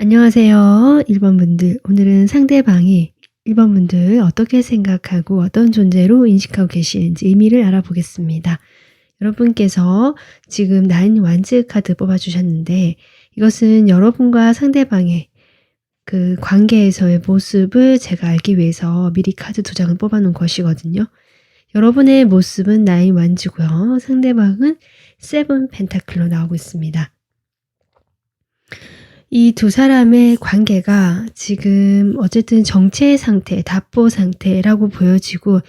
안녕하세요. 1번 분들. 오늘은 상대방이 1번 분들 어떻게 생각하고 어떤 존재로 인식하고 계시는지 의미를 알아보겠습니다. 여러분께서 지금 나인 완즈 카드 뽑아주셨는데 이것은 여러분과 상대방의 그 관계에서의 모습을 제가 알기 위해서 미리 카드 2장을 뽑아놓은 것이거든요. 여러분의 모습은 나인 완즈고요. 상대방은 7 펜타클로 나오고 있습니다. 이 두 사람의 관계가 지금 어쨌든 정체 상태, 답보 상태라고 보여지고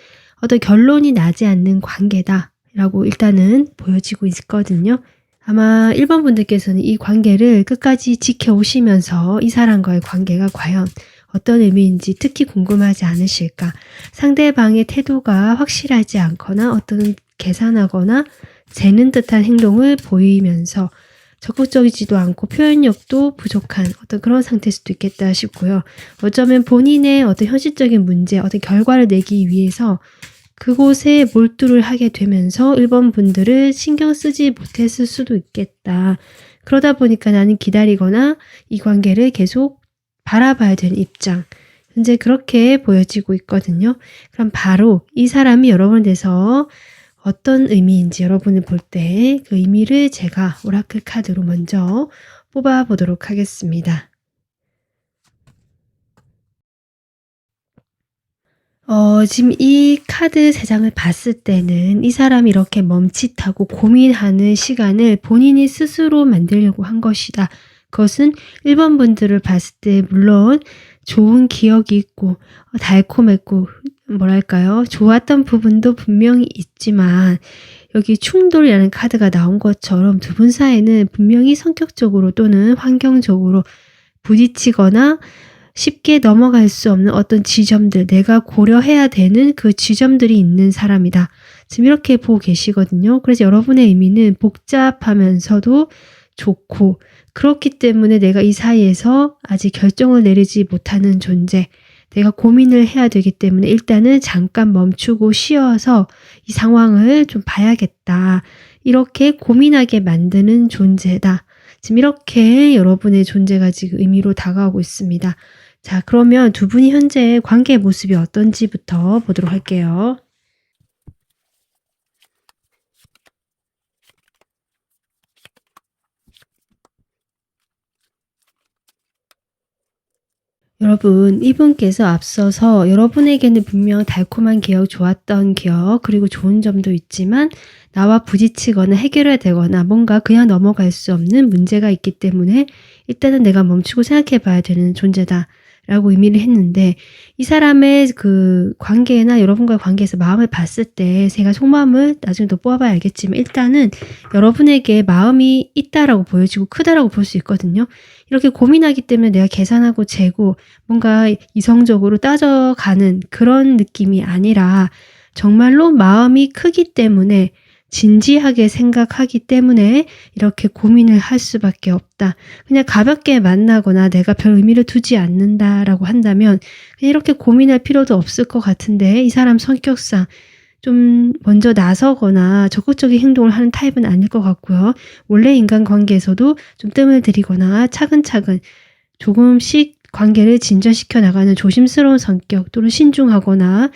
어떤 결론이 나지 않는 관계다라고 일단은 보여지고 있거든요. 아마 1번 분들께서는 이 관계를 끝까지 지켜오시면서 이 사람과의 관계가 과연 어떤 의미인지 특히 궁금하지 않으실까. 상대방의 태도가 확실하지 않거나 어떤 계산하거나 재는 듯한 행동을 보이면서 적극적이지도 않고 표현력도 부족한 어떤 그런 상태일 수도 있겠다 싶고요. 어쩌면 본인의 어떤 현실적인 문제, 어떤 결과를 내기 위해서 그곳에 몰두를 하게 되면서 1번 분들을 신경 쓰지 못했을 수도 있겠다. 그러다 보니까 나는 기다리거나 이 관계를 계속 바라봐야 되는 입장. 현재 그렇게 보여지고 있거든요. 그럼 바로 이 사람이 여러분에 대해서 어떤 의미인지 여러분을 볼 때 그 의미를 제가 오라클 카드로 먼저 뽑아보도록 하겠습니다. 지금 이 카드 3장을 봤을 때는 이 사람이 이렇게 멈칫하고 고민하는 시간을 본인이 스스로 만들려고 한 것이다. 그것은 1번 분들을 봤을 때 물론 좋은 기억이 있고 달콤했고 뭐랄까요? 좋았던 부분도 분명히 있지만 여기 충돌이라는 카드가 나온 것처럼 두 분 사이는 분명히 성격적으로 또는 환경적으로 부딪히거나 쉽게 넘어갈 수 없는 어떤 지점들, 내가 고려해야 되는 그 지점들이 있는 사람이다. 지금 이렇게 보고 계시거든요. 그래서 여러분의 의미는 복잡하면서도 좋고 그렇기 때문에 내가 이 사이에서 아직 결정을 내리지 못하는 존재, 내가 고민을 해야 되기 때문에 일단은 잠깐 멈추고 쉬어서 이 상황을 좀 봐야겠다. 이렇게 고민하게 만드는 존재다. 지금 이렇게 여러분의 존재가 지금 의미로 다가오고 있습니다. 자, 그러면 두 분이 현재 관계의 모습이 어떤지부터 보도록 할게요. 여러분, 이분께서 앞서서 여러분에게는 분명 달콤한 기억, 좋았던 기억, 그리고 좋은 점도 있지만 나와 부딪히거나 해결해야 되거나 뭔가 그냥 넘어갈 수 없는 문제가 있기 때문에 일단은 내가 멈추고 생각해 봐야 되는 존재다. 라고 의미를 했는데 이 사람의 그 관계나 여러분과의 관계에서 마음을 봤을 때 제가 속마음을 나중에 더 뽑아봐야 알겠지만 일단은 여러분에게 마음이 있다라고 보여지고 크다라고 볼 수 있거든요. 이렇게 고민하기 때문에 내가 계산하고 재고 뭔가 이성적으로 따져가는 그런 느낌이 아니라 정말로 마음이 크기 때문에 진지하게 생각하기 때문에 이렇게 고민을 할 수밖에 없다. 그냥 가볍게 만나거나 내가 별 의미를 두지 않는다라고 한다면 그냥 이렇게 고민할 필요도 없을 것 같은데 이 사람 성격상 좀 먼저 나서거나 적극적인 행동을 하는 타입은 아닐 것 같고요. 원래 인간관계에서도 좀 뜸을 들이거나 차근차근 조금씩 관계를 진전시켜 나가는 조심스러운 성격 또는 신중하거나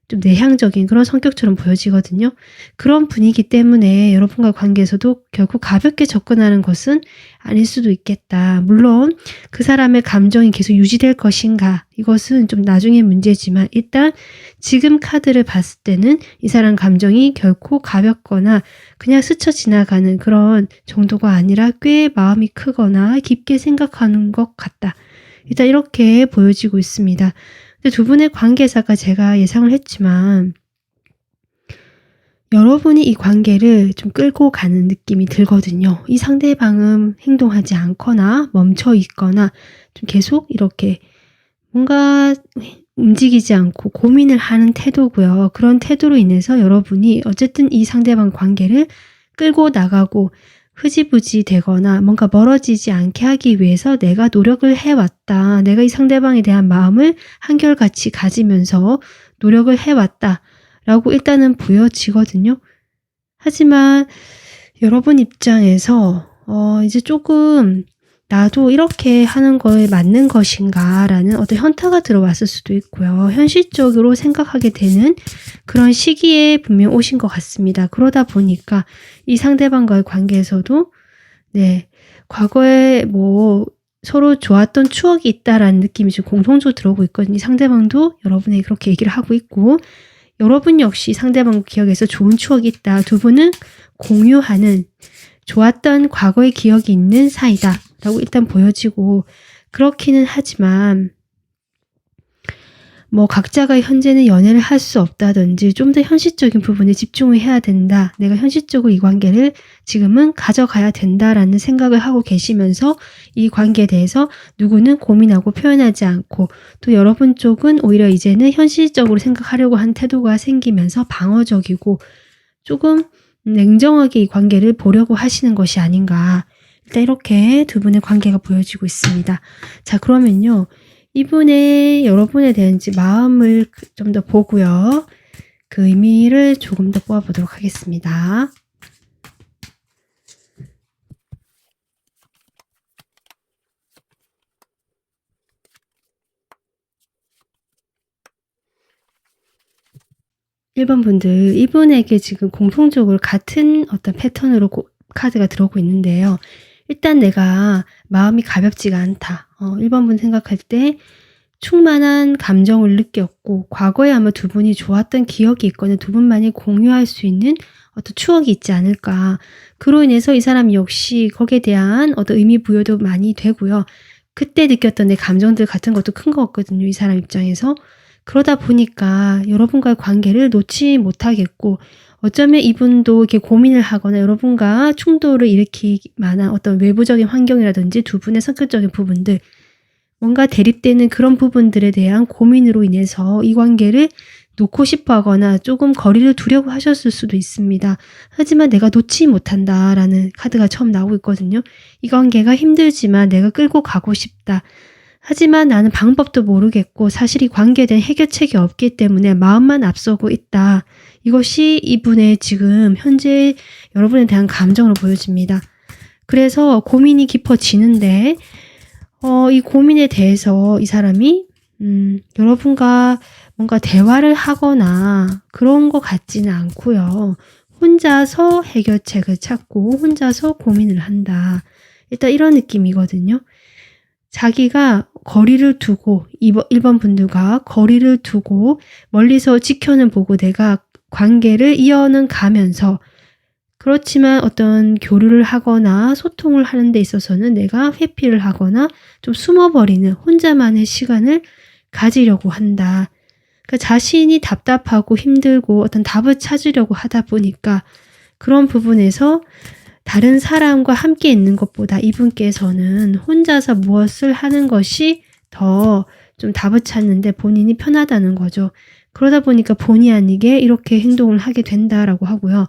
좀 내향적인 그런 성격처럼 보여지거든요. 그런 분위기 때문에 여러분과 관계에서도 결국 가볍게 접근하는 것은 아닐 수도 있겠다. 물론 그 사람의 감정이 계속 유지될 것인가 이것은 좀 나중의 문제지만 일단 지금 카드를 봤을 때는 이 사람 감정이 결코 가볍거나 그냥 스쳐 지나가는 그런 정도가 아니라 꽤 마음이 크거나 깊게 생각하는 것 같다. 일단 이렇게 보여지고 있습니다. 근데 두 분의 관계사가 제가 예상을 했지만 여러분이 이 관계를 좀 끌고 가는 느낌이 들거든요. 이 상대방은 행동하지 않거나 멈춰 있거나 좀 계속 이렇게 뭔가 움직이지 않고 고민을 하는 태도고요. 그런 태도로 인해서 여러분이 어쨌든 이 상대방 관계를 끌고 나가고 흐지부지 되거나 뭔가 멀어지지 않게 하기 위해서 내가 노력을 해왔다. 내가 이 상대방에 대한 마음을 한결같이 가지면서 노력을 해왔다. 라고 일단은 보여지거든요. 하지만 여러분 입장에서 이제 조금 나도 이렇게 하는 거에 맞는 것인가 라는 어떤 현타가 들어왔을 수도 있고요. 현실적으로 생각하게 되는 그런 시기에 분명 오신 것 같습니다. 그러다 보니까 이 상대방과의 관계에서도 네, 과거에 뭐 서로 좋았던 추억이 있다라는 느낌이 좀 공통적으로 들어오고 있거든요. 상대방도 여러분에게 그렇게 얘기를 하고 있고 여러분 역시 상대방 기억에서 좋은 추억이 있다. 두 분은 공유하는 좋았던 과거의 기억이 있는 사이다 라고 일단 보여지고 그렇기는 하지만 뭐 각자가 현재는 연애를 할 수 없다든지 좀 더 현실적인 부분에 집중을 해야 된다. 내가 현실적으로 이 관계를 지금은 가져가야 된다라는 생각을 하고 계시면서 이 관계에 대해서 누구는 고민하고 표현하지 않고 또 여러분 쪽은 오히려 이제는 현실적으로 생각하려고 한 태도가 생기면서 방어적이고 조금 냉정하게 이 관계를 보려고 하시는 것이 아닌가. 일단 이렇게 두 분의 관계가 보여지고 있습니다. 자, 그러면요. 이분의 여러분에 대한 마음을 좀 더 보고요. 그 의미를 조금 더 뽑아보도록 하겠습니다. (1번) 분들, 이분에게 지금 공통적으로 같은 어떤 패턴으로 카드가 들어오고 있는데요. 일단 내가 마음이 가볍지가 않다. 1번 분 생각할 때 충만한 감정을 느꼈고 과거에 아마 두 분이 좋았던 기억이 있거나 두 분만이 공유할 수 있는 어떤 추억이 있지 않을까. 그로 인해서 이 사람 역시 거기에 대한 어떤 의미 부여도 많이 되고요. 그때 느꼈던 내 감정들 같은 것도 큰 것 같거든요. 이 사람 입장에서. 그러다 보니까 여러분과의 관계를 놓지 못하겠고 어쩌면 이분도 이렇게 고민을 하거나 여러분과 충돌을 일으킬 만한 어떤 외부적인 환경이라든지 두 분의 성격적인 부분들 뭔가 대립되는 그런 부분들에 대한 고민으로 인해서 이 관계를 놓고 싶어 하거나 조금 거리를 두려고 하셨을 수도 있습니다. 하지만 내가 놓지 못한다라는 카드가 처음 나오고 있거든요. 이 관계가 힘들지만 내가 끌고 가고 싶다. 하지만 나는 방법도 모르겠고 사실 이 관계에 대한 해결책이 없기 때문에 마음만 앞서고 있다. 이것이 이분의 지금 현재 여러분에 대한 감정으로 보여집니다. 그래서 고민이 깊어지는데 이 고민에 대해서 이 사람이 여러분과 뭔가 대화를 하거나 그런 것 같지는 않고요. 혼자서 해결책을 찾고 혼자서 고민을 한다. 일단 이런 느낌이거든요. 자기가 거리를 두고 1번 분들과 거리를 두고 멀리서 지켜는 보고 내가 관계를 이어는 가면서 그렇지만 어떤 교류를 하거나 소통을 하는 데 있어서는 내가 회피를 하거나 좀 숨어버리는 혼자만의 시간을 가지려고 한다. 그러니까 자신이 답답하고 힘들고 어떤 답을 찾으려고 하다 보니까 그런 부분에서 다른 사람과 함께 있는 것보다 이분께서는 혼자서 무엇을 하는 것이 더 좀 답을 찾는데 본인이 편하다는 거죠. 그러다 보니까 본의 아니게 이렇게 행동을 하게 된다라고 하고요.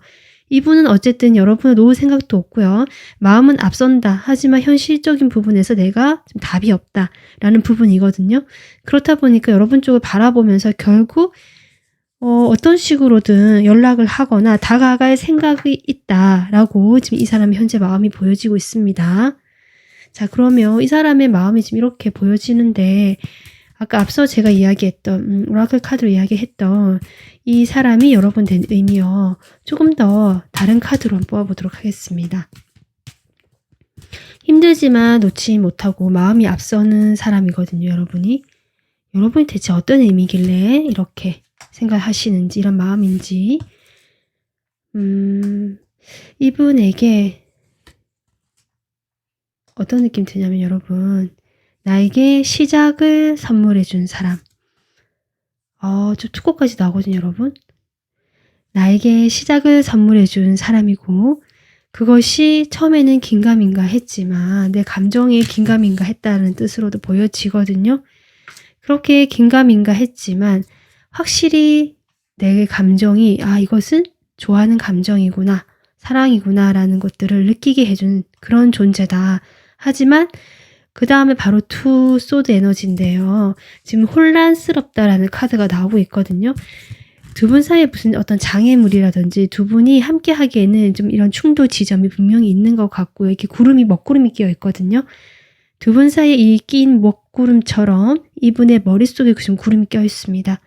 이분은 어쨌든 여러분을 놓을 생각도 없고요. 마음은 앞선다. 하지만 현실적인 부분에서 내가 좀 답이 없다라는 부분이거든요. 그렇다 보니까 여러분 쪽을 바라보면서 결국 어떤 식으로든 연락을 하거나 다가갈 생각이 있다라고 지금 이 사람의 현재 마음이 보여지고 있습니다. 자, 그러면 이 사람의 마음이 지금 이렇게 보여지는데 아까 앞서 제가 이야기했던 오라클 카드로 이야기했던 이 사람이 여러분 된 의미요. 조금 더 다른 카드로 한번 뽑아보도록 하겠습니다. 힘들지만 놓지 못하고 마음이 앞서는 사람이거든요. 여러분이 대체 어떤 의미길래 이렇게 생각하시는지 이런 마음인지 이분에게 어떤 느낌 드냐면 여러분 나에게 시작을 선물해 준 사람 저 투코까지 나오거든요. 여러분 나에게 시작을 선물해 준 사람이고 그것이 처음에는 긴가민가 했지만 내 감정에 긴가민가 했다는 뜻으로도 보여지거든요. 그렇게 긴가민가 했지만 확실히 내 감정이 이것은 좋아하는 감정이구나 사랑이구나 라는 것들을 느끼게 해준 그런 존재다. 하지만 그 다음에 바로 투 소드 에너지인데요. 지금 혼란스럽다라는 카드가 나오고 있거든요. 두 분 사이에 무슨 어떤 장애물이라든지 두 분이 함께 하기에는 좀 이런 충돌 지점이 분명히 있는 것 같고요. 이렇게 구름이 먹구름이 끼어 있거든요. 두 분 사이에 이 낀 먹구름처럼 이분의 머릿속에 지금 구름이 껴 있습니다.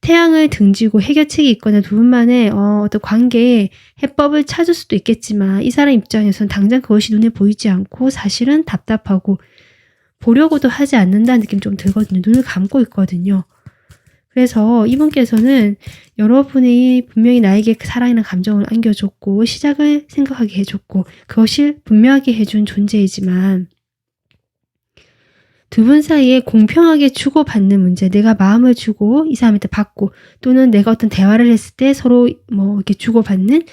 태양을 등지고 해결책이 있거나 두 분만의 어떤 관계에 해법을 찾을 수도 있겠지만 이 사람 입장에서는 당장 그것이 눈에 보이지 않고 사실은 답답하고 보려고도 하지 않는다는 느낌이 좀 들거든요. 눈을 감고 있거든요. 그래서 이분께서는 여러분이 분명히 나에게 사랑이나 감정을 안겨줬고 시작을 생각하게 해줬고 그것을 분명하게 해준 존재이지만 두 분 사이에 공평하게 주고받는 문제, 내가 마음을 주고 이 사람한테 받고 또는 내가 어떤 대화를 했을 때 서로 뭐 이렇게 주고받는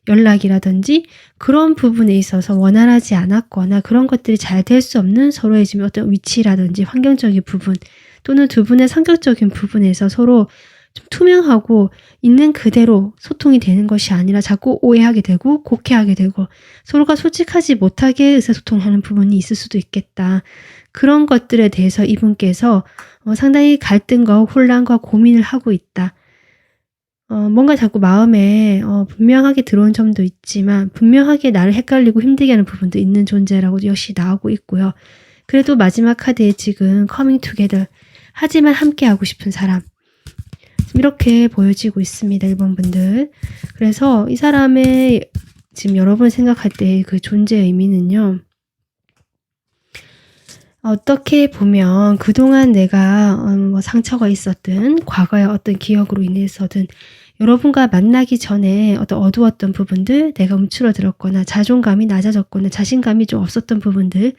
연락이라든지 그런 부분에 있어서 원활하지 않았거나 그런 것들이 잘 될 수 없는 서로의 지금 어떤 위치라든지 환경적인 부분 또는 두 분의 성격적인 부분에서 서로 좀 투명하고 있는 그대로 소통이 되는 것이 아니라 자꾸 오해하게 되고 곡해하게 되고 서로가 솔직하지 못하게 의사소통하는 부분이 있을 수도 있겠다. 그런 것들에 대해서 이분께서 상당히 갈등과 혼란과 고민을 하고 있다. 뭔가 자꾸 마음에 분명하게 들어온 점도 있지만 분명하게 나를 헷갈리고 힘들게 하는 부분도 있는 존재라고 역시 나오고 있고요. 그래도 마지막 카드에 지금 coming together 하지만 함께 하고 싶은 사람 이렇게 보여지고 있습니다. 1번 분들. 그래서 이 사람의 지금 여러분을 생각할 때 그 존재의 의미는요. 어떻게 보면 그동안 내가 뭐 상처가 있었든 과거의 어떤 기억으로 인해서든 여러분과 만나기 전에 어떤 어두웠던 부분들, 내가 움츠러들었거나 자존감이 낮아졌거나 자신감이 좀 없었던 부분들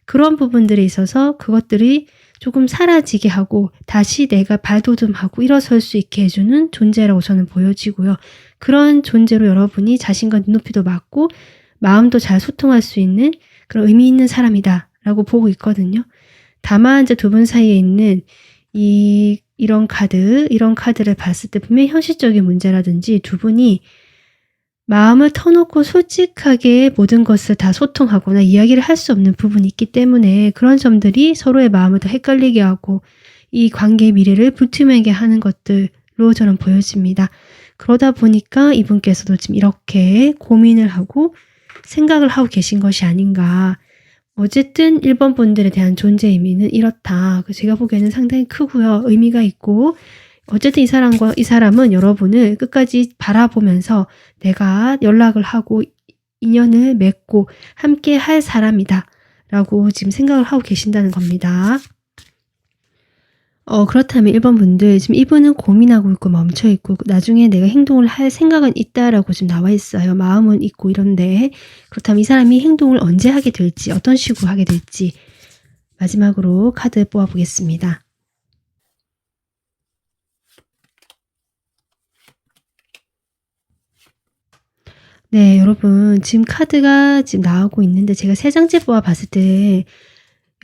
그런 부분들에 있어서 그것들이 조금 사라지게 하고 다시 내가 발돋움하고 일어설 수 있게 해주는 존재라고 저는 보여지고요. 그런 존재로 여러분이 자신과 눈높이도 맞고 마음도 잘 소통할 수 있는 그런 의미 있는 사람이다 라고 보고 있거든요. 다만 이제 두 분 사이에 있는 이런 카드를 봤을 때 분명히 현실적인 문제라든지 두 분이 마음을 터놓고 솔직하게 모든 것을 다 소통하거나 이야기를 할 수 없는 부분이 있기 때문에 그런 점들이 서로의 마음을 더 헷갈리게 하고 이 관계의 미래를 불투명하게 하는 것들로 저는 보여집니다. 그러다 보니까 이분께서도 지금 이렇게 고민을 하고 생각을 하고 계신 것이 아닌가. 어쨌든 1번 분들에 대한 존재 의미는 이렇다. 제가 보기에는 상당히 크고요. 의미가 있고 어쨌든 이 사람은 여러분을 끝까지 바라보면서 내가 연락을 하고 인연을 맺고 함께 할 사람이다 라고 지금 생각을 하고 계신다는 겁니다. 그렇다면 1번 분들 지금 이분은 고민하고 있고 멈춰 있고 나중에 내가 행동을 할 생각은 있다라고 지금 나와 있어요. 마음은 있고 이런데 그렇다면 이 사람이 행동을 언제 하게 될지 어떤 식으로 하게 될지 마지막으로 카드 뽑아보겠습니다. 네, 여러분 지금 카드가 지금 나오고 있는데 제가 3장째 뽑아봤을 때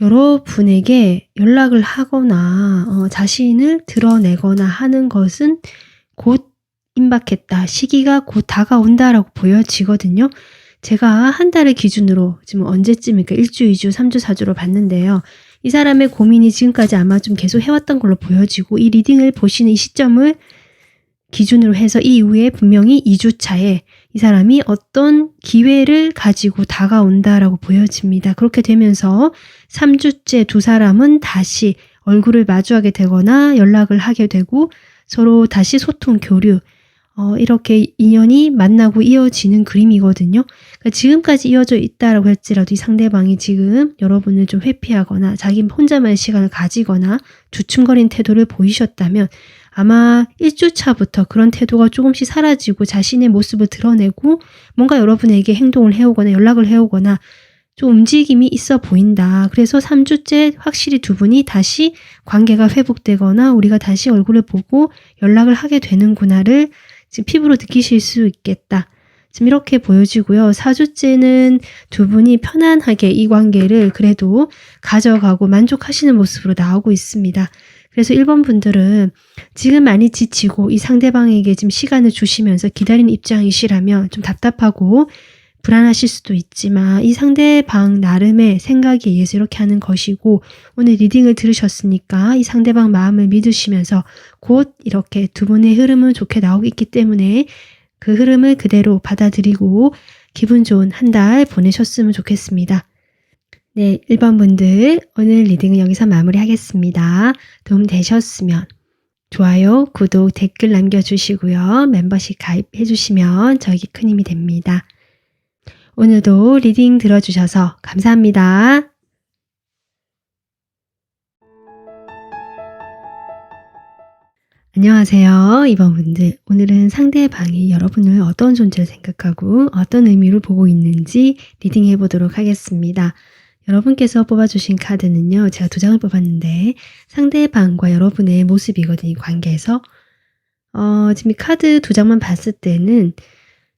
여러분에게 연락을 하거나 자신을 드러내거나 하는 것은 곧 임박했다. 시기가 곧 다가온다라고 보여지거든요. 제가 한 달을 기준으로 지금 언제쯤일까 1주, 2주, 3주, 4주로 봤는데요. 이 사람의 고민이 지금까지 아마 좀 계속 해왔던 걸로 보여지고 이 리딩을 보시는 이 시점을 기준으로 해서 이 이후에 분명히 2주 차에 이 사람이 어떤 기회를 가지고 다가온다라고 보여집니다. 그렇게 되면서 3주째 두 사람은 다시 얼굴을 마주하게 되거나 연락을 하게 되고 서로 다시 소통, 교류 이렇게 인연이 만나고 이어지는 그림이거든요. 그러니까 지금까지 이어져 있다라고 할지라도 이 상대방이 지금 여러분을 좀 회피하거나 자기 혼자만의 시간을 가지거나 주춤거리는 태도를 보이셨다면 아마 1주 차부터 그런 태도가 조금씩 사라지고 자신의 모습을 드러내고 뭔가 여러분에게 행동을 해오거나 연락을 해오거나 좀 움직임이 있어 보인다. 그래서 3주째 확실히 두 분이 다시 관계가 회복되거나 우리가 다시 얼굴을 보고 연락을 하게 되는구나를 지금 피부로 느끼실 수 있겠다. 지금 이렇게 보여지고요. 4주째는 두 분이 편안하게 이 관계를 그래도 가져가고 만족하시는 모습으로 나오고 있습니다. 그래서 1번 분들은 지금 많이 지치고 이 상대방에게 지금 시간을 주시면서 기다리는 입장이시라면 좀 답답하고 불안하실 수도 있지만 이 상대방 나름의 생각에 의해서 이렇게 하는 것이고 오늘 리딩을 들으셨으니까 이 상대방 마음을 믿으시면서 곧 이렇게 두 분의 흐름은 좋게 나오고 있기 때문에 그 흐름을 그대로 받아들이고 기분 좋은 한 달 보내셨으면 좋겠습니다. 네, 1번 분들 오늘 리딩은 여기서 마무리하겠습니다. 도움 되셨으면 좋아요, 구독, 댓글 남겨주시고요. 멤버십 가입해 주시면 저에게 큰 힘이 됩니다. 오늘도 리딩 들어주셔서 감사합니다. 안녕하세요. 2번 분들. 오늘은 상대방이 여러분을 어떤 존재로 생각하고 어떤 의미로 보고 있는지 리딩해 보도록 하겠습니다. 여러분께서 뽑아주신 카드는요. 제가 2장을 뽑았는데 상대방과 여러분의 모습이거든요. 이 관계에서. 지금 이 카드 2장만 봤을 때는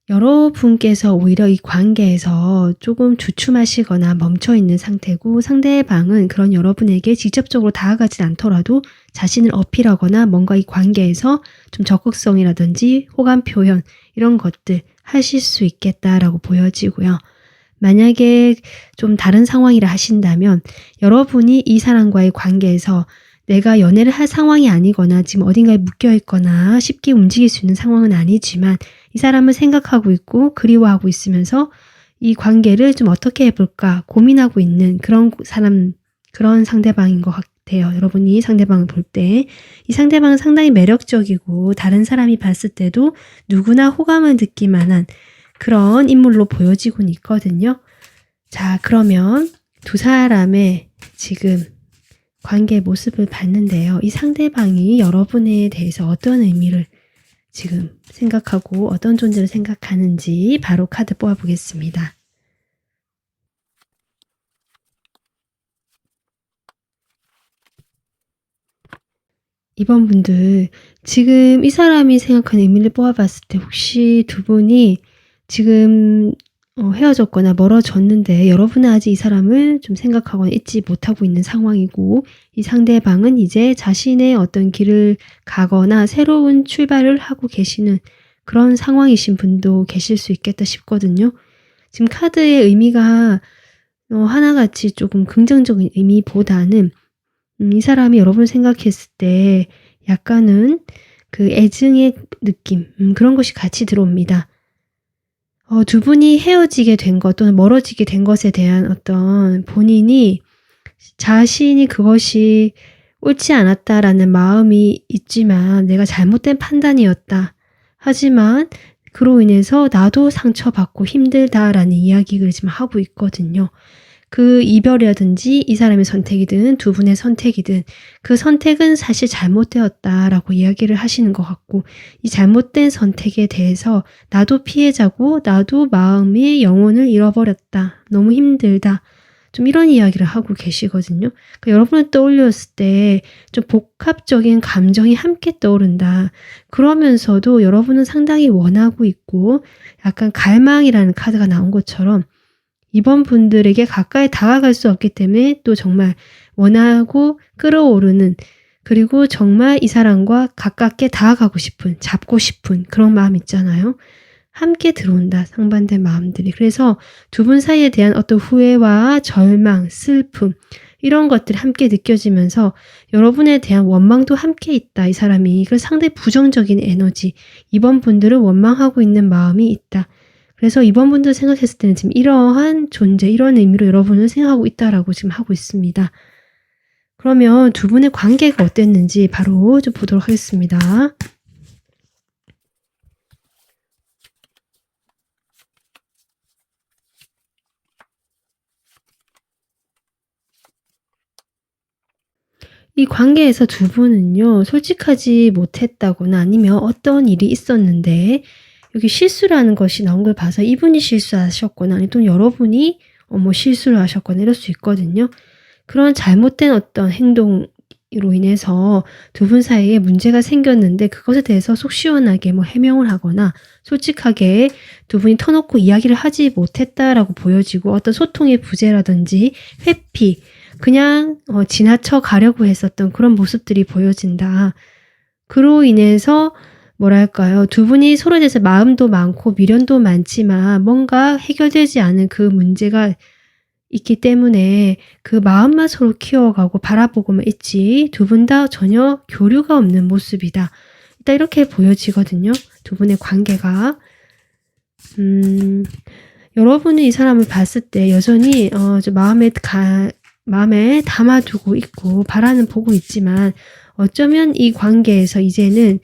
여러분께서 오히려 이 관계에서 조금 주춤하시거나 멈춰있는 상태고 상대방은 그런 여러분에게 직접적으로 다가가진 않더라도 자신을 어필하거나 뭔가 이 관계에서 좀 적극성이라든지 호감 표현 이런 것들 하실 수 있겠다라고 보여지고요. 만약에 좀 다른 상황이라 하신다면 여러분이 이 사람과의 관계에서 내가 연애를 할 상황이 아니거나 지금 어딘가에 묶여 있거나 쉽게 움직일 수 있는 상황은 아니지만 이 사람을 생각하고 있고 그리워하고 있으면서 이 관계를 좀 어떻게 해볼까 고민하고 있는 그런 사람, 그런 상대방인 것 같아요. 여러분이 상대방을 볼 때 이 상대방은 상당히 매력적이고 다른 사람이 봤을 때도 누구나 호감을 느낄 만한 그런 인물로 보여지곤 있거든요. 자, 그러면 두 사람의 지금 관계의 모습을 봤는데요. 이 상대방이 여러분에 대해서 어떤 의미를 지금 생각하고 어떤 존재를 생각하는지 바로 카드 뽑아보겠습니다. 이번 분들 지금 이 사람이 생각하는 의미를 뽑아봤을 때 혹시 두 분이 지금 헤어졌거나 멀어졌는데 여러분은 아직 이 사람을 좀 생각하거나 잊지 못하고 있는 상황이고 이 상대방은 이제 자신의 어떤 길을 가거나 새로운 출발을 하고 계시는 그런 상황이신 분도 계실 수 있겠다 싶거든요. 지금 카드의 의미가 하나같이 조금 긍정적인 의미보다는 이 사람이 여러분을 생각했을 때 약간은 그 애증의 느낌 그런 것이 같이 들어옵니다. 두 분이 헤어지게 된 것 또는 멀어지게 된 것에 대한 어떤 본인이 자신이 그것이 옳지 않았다라는 마음이 있지만 내가 잘못된 판단이었다. 하지만 그로 인해서 나도 상처받고 힘들다라는 이야기를 지금 하고 있거든요. 그 이별이라든지 이 사람의 선택이든 두 분의 선택이든 그 선택은 사실 잘못되었다라고 이야기를 하시는 것 같고 이 잘못된 선택에 대해서 나도 피해자고 나도 마음의 영혼을 잃어버렸다. 너무 힘들다. 좀 이런 이야기를 하고 계시거든요. 그러니까 여러분을 떠올렸을 때 좀 복합적인 감정이 함께 떠오른다. 그러면서도 여러분은 상당히 원하고 있고 약간 갈망이라는 카드가 나온 것처럼 이번 분들에게 가까이 다가갈 수 없기 때문에 또 정말 원하고 끌어오르는 그리고 정말 이 사람과 가깝게 다가가고 싶은 잡고 싶은 그런 마음 있잖아요. 함께 들어온다. 상반된 마음들이. 그래서 두 분 사이에 대한 어떤 후회와 절망, 슬픔 이런 것들이 함께 느껴지면서 여러분에 대한 원망도 함께 있다. 이 사람이. 그래서 상당히 부정적인 에너지. 이번 분들은 원망하고 있는 마음이 있다. 그래서 이번 분들 생각했을 때는 지금 이러한 존재, 이런 의미로 여러분을 생각하고 있다라고 지금 하고 있습니다. 그러면 두 분의 관계가 어땠는지 바로 좀 보도록 하겠습니다. 이 관계에서 두 분은요, 솔직하지 못했다거나 아니면 어떤 일이 있었는데 여기 실수라는 것이 나온 걸 봐서 이분이 실수하셨거나 아니면 또 여러분이 실수를 하셨거나 이럴 수 있거든요. 그런 잘못된 어떤 행동으로 인해서 두 분 사이에 문제가 생겼는데 그것에 대해서 속 시원하게 해명을 하거나 솔직하게 두 분이 터놓고 이야기를 하지 못했다라고 보여지고 어떤 소통의 부재라든지 회피 그냥 지나쳐 가려고 했었던 그런 모습들이 보여진다. 그로 인해서 뭐랄까요? 두 분이 서로에 대해서 마음도 많고 미련도 많지만 뭔가 해결되지 않은 그 문제가 있기 때문에 그 마음만 서로 키워가고 바라보고만 있지 두 분 다 전혀 교류가 없는 모습이다. 일단 이렇게 보여지거든요. 두 분의 관계가. 여러분이 이 사람을 봤을 때 여전히 좀 마음에 담아두고 있고 바라는 보고 있지만 어쩌면 이 관계에서 이제는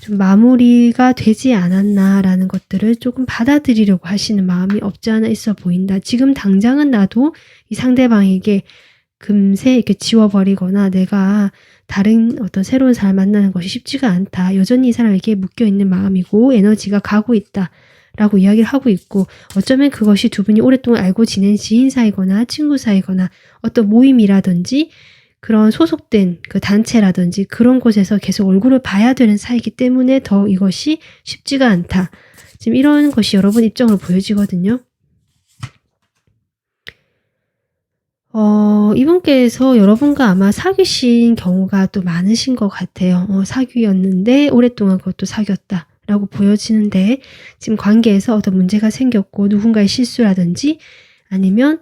좀 마무리가 되지 않았나라는 것들을 조금 받아들이려고 하시는 마음이 없지 않아 있어 보인다. 지금 당장은 나도 이 상대방에게 금세 이렇게 지워버리거나 내가 다른 어떤 새로운 사람 만나는 것이 쉽지가 않다. 여전히 이 사람에게 묶여있는 마음이고 에너지가 가고 있다. 라고 이야기를 하고 있고 어쩌면 그것이 두 분이 오랫동안 알고 지낸 지인 사이거나 친구 사이거나 어떤 모임이라든지 그런 소속된 그 단체라든지 그런 곳에서 계속 얼굴을 봐야 되는 사이이기 때문에 더 이것이 쉽지가 않다. 지금 이런 것이 여러분 입장으로 보여지거든요. 이분께서 여러분과 아마 사귀신 경우가 또 많으신 것 같아요. 사귀었는데 오랫동안 그것도 사귀었다. 라고 보여지는데 지금 관계에서 어떤 문제가 생겼고 누군가의 실수라든지 아니면